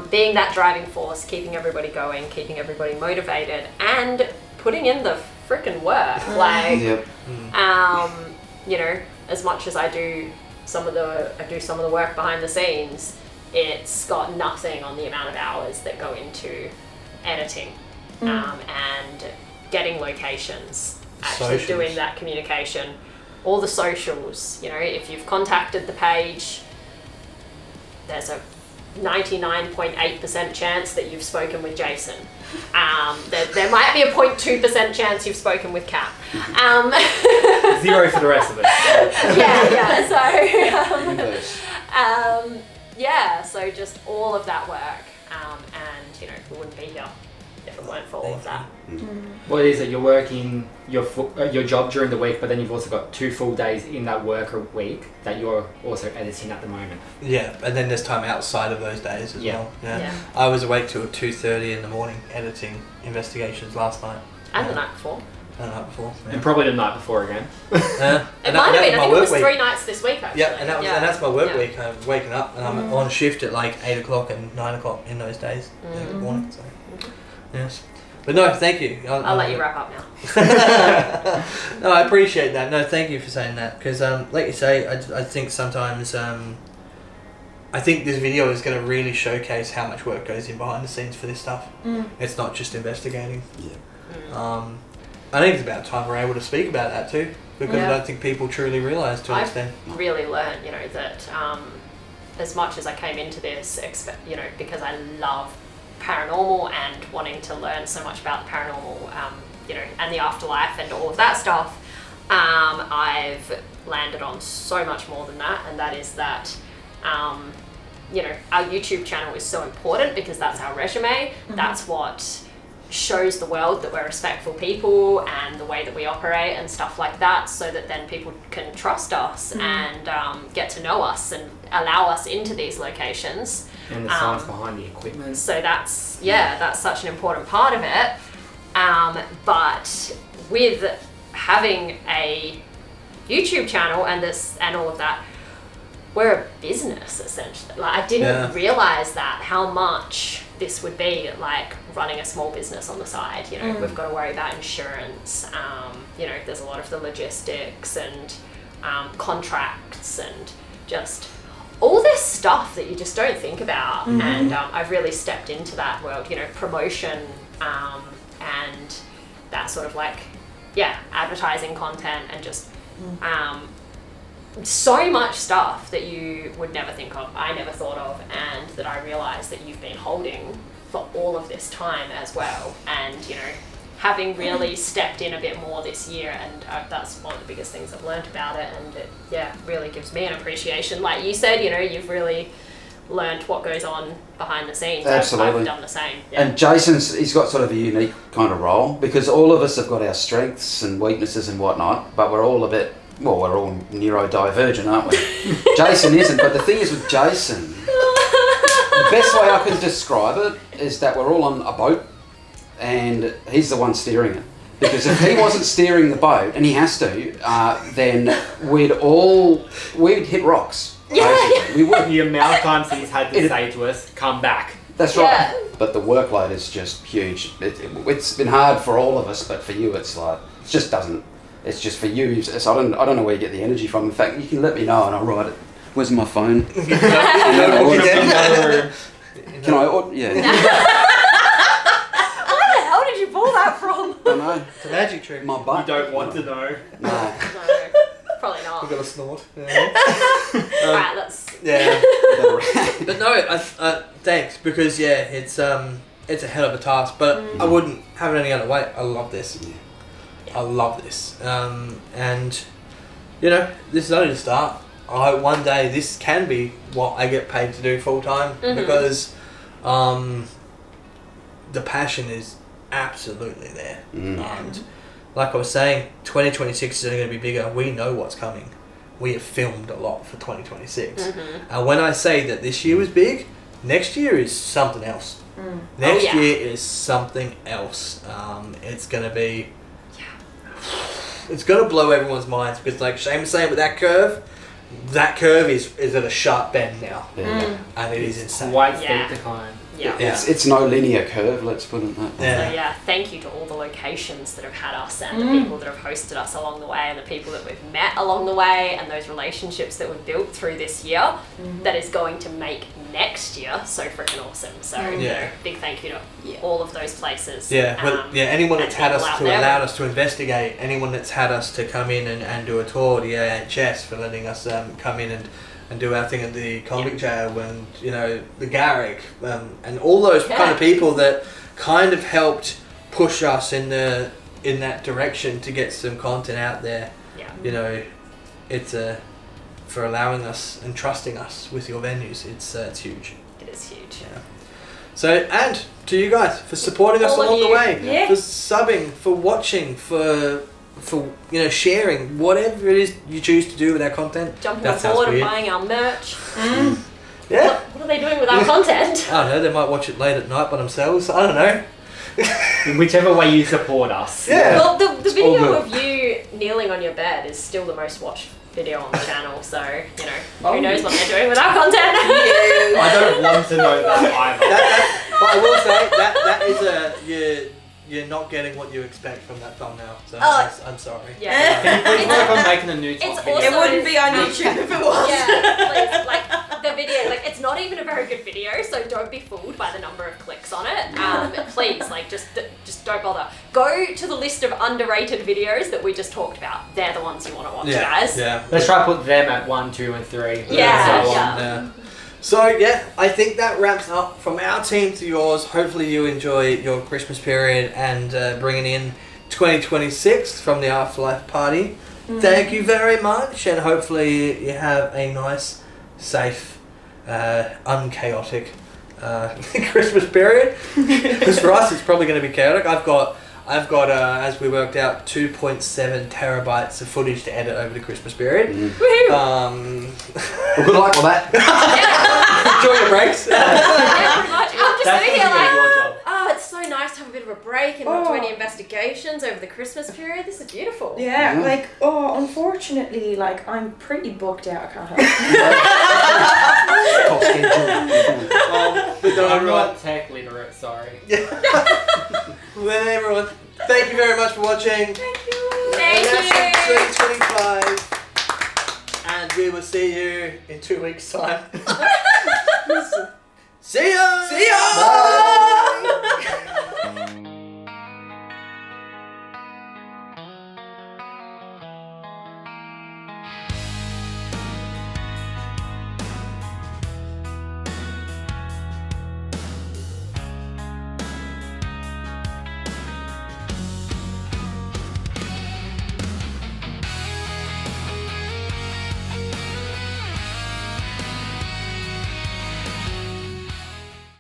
being that driving force, keeping everybody going, keeping everybody motivated, and putting in the freaking work. Like, Yep. you know, as much as I do some of the work behind the scenes, it's got nothing on the amount of hours that go into editing and getting locations, actually Socials. doing that communication, all the socials. You know, if you've contacted the page, there's a 99.8% chance that you've spoken with Jason. There might be a 0.2% chance you've spoken with Kat. 0 for the rest of us. So just all of that work, and you know, we wouldn't be here if it weren't for all of that. What is it? You're working your job during the week, but then you've also got 2 full days in that work week that you're also editing at the moment. Yeah, and then there's time outside of those days as well. Yeah. I was awake till 2:30 in the morning editing investigations last night. And the night before. The night before. Yeah. And probably the night before again. It might have been. I think it was 3 nights this week actually. Yeah, and that's my work week. I'm waking up and I'm on shift at like 8 o'clock and 9 o'clock in those days in the morning. So, yes. But no, thank you. I'll let you wrap up now. No, I appreciate that. No, thank you for saying that. Because, like you say, I think sometimes, I think this video is going to really showcase how much work goes in behind the scenes for this stuff. It's not just investigating. Yeah. I think it's about time we're able to speak about that too. Because I don't think people truly realise to an I've extent. really learned, you know, that as much as I came into this, you know, because I love paranormal and wanting to learn so much about the paranormal, you know, and the afterlife and all of that stuff, I've landed on so much more than that, and that is that, you know, our YouTube channel is so important because that's our resume. That's what shows the world that we're respectful people and the way that we operate and stuff like that, so that then people can trust us and get to know us and allow us into these locations. And the science behind the equipment. So that's such an important part of it. But with having a YouTube channel and all of that, we're a business essentially. Like, I didn't realize that how much this would be like running a small business on the side. You know, we've got to worry about insurance. You know, there's a lot of the logistics and contracts and just all this stuff that you just don't think about. And I've really stepped into that world. You know, promotion and that sort of like, advertising content and just so much stuff that you would never think of, I never thought of, and that I realised that you've been holding for all of this time as well. And, you know, having really stepped in a bit more this year, and that's one of the biggest things I've learned about it, and it, really gives me an appreciation. Like you said, you know, you've really learned what goes on behind the scenes. Absolutely. I've done the same. And he's got sort of a unique kind of role, because all of us have got our strengths and weaknesses and whatnot, but we're all we're all neurodivergent, aren't we? Jason isn't, but the thing is with Jason, the best way I can describe it is that we're all on a boat and he's the one steering it. Because if he wasn't steering the boat, and he has to, then we'd hit rocks. Basically. We would. The amount of times he's had to say to us, come back. That's right. But the workload is just huge. It's been hard for all of us, but for you it's like, it just doesn't. It's just for you. I don't know where you get the energy from. In fact, you can let me know and I'll write it. Where's my phone? Can I? Yeah. Where the hell did you pull that from? I know. It's a magic trick. My butt. You don't want to know. No. No, probably not. We got a snort. Yeah. Alright, that's. Yeah. But no, thanks, because it's a hell of a task, but I wouldn't have it any other way. I love this. Yeah. I love this. And this is only the start. I hope one day this can be what I get paid to do full time, because the passion is absolutely there. And like I was saying, 2026 is only going to be bigger. We know what's coming. We have filmed a lot for 2026. And when I say that this year was big, next year is something else. Next year is something else. It's going to be... It's going to blow everyone's minds, because like Shane was saying with that curve is at a sharp bend now. And it is insane. Quite steep decline. Yeah. It's no linear curve, let's put it that way. So thank you to all the locations that have had us, and the people that have hosted us along the way, and the people that we've met along the way, and those relationships that we've built through this year that is going to make next year so freaking awesome. So big thank you to all of those places. Anyone that's had us to allow us to investigate, anyone that's had us to come in and do a tour, the AHS for letting us come in and do our thing at the convict jail, and the Garrick, and all those kind of people that kind of helped push us in that direction to get some content out there. It's for allowing us and trusting us with your venues. It's huge. It is huge. So, and to you guys for supporting us All of along the you. way, for subbing, for watching, for sharing, whatever it is you choose to do with our content. Jumping on board and buying our merch. Yeah. What are they doing with our content? I don't know, they might watch it late at night by themselves. I don't know. In whichever way you support us. Yeah. Well, the video of you kneeling on your bed is still the most watched video on the channel, so who knows what they're doing with our content. I don't want to know that either. But I will say that is you're not getting what you expect from that thumbnail. So I'm sorry. Yeah. Can you please work on making a new top video? It wouldn't be on YouTube if it was. Yeah, please, like the video, it's not even a very good video, so don't be fooled by the number of clicks on it. Please, just don't bother. Go to the list of underrated videos that we just talked about. They're the ones you want to watch, guys. Yeah. Let's try to put them at 1, 2, and 3. So I think that wraps up from our team to yours. Hopefully you enjoy your Christmas period and bringing in 2026 from the Afterlife Party. Thank you very much, and hopefully you have a nice, safe, unchaotic Christmas period. Because for us it's probably going to be chaotic. I've got as we worked out, 2.7 terabytes of footage to edit over the Christmas period. Well, good luck with that. Enjoy your breaks. I'm just That's sitting here your job. it's so nice to have a bit of a break and not do any investigations over the Christmas period. This is beautiful. Unfortunately, I'm pretty booked out. I can't help But I'm not tech literate, sorry. Well, everyone, thank you very much for watching. Thank you. Thank you. 2025. And we will see you in 2 weeks' time. See ya! See ya! Bye!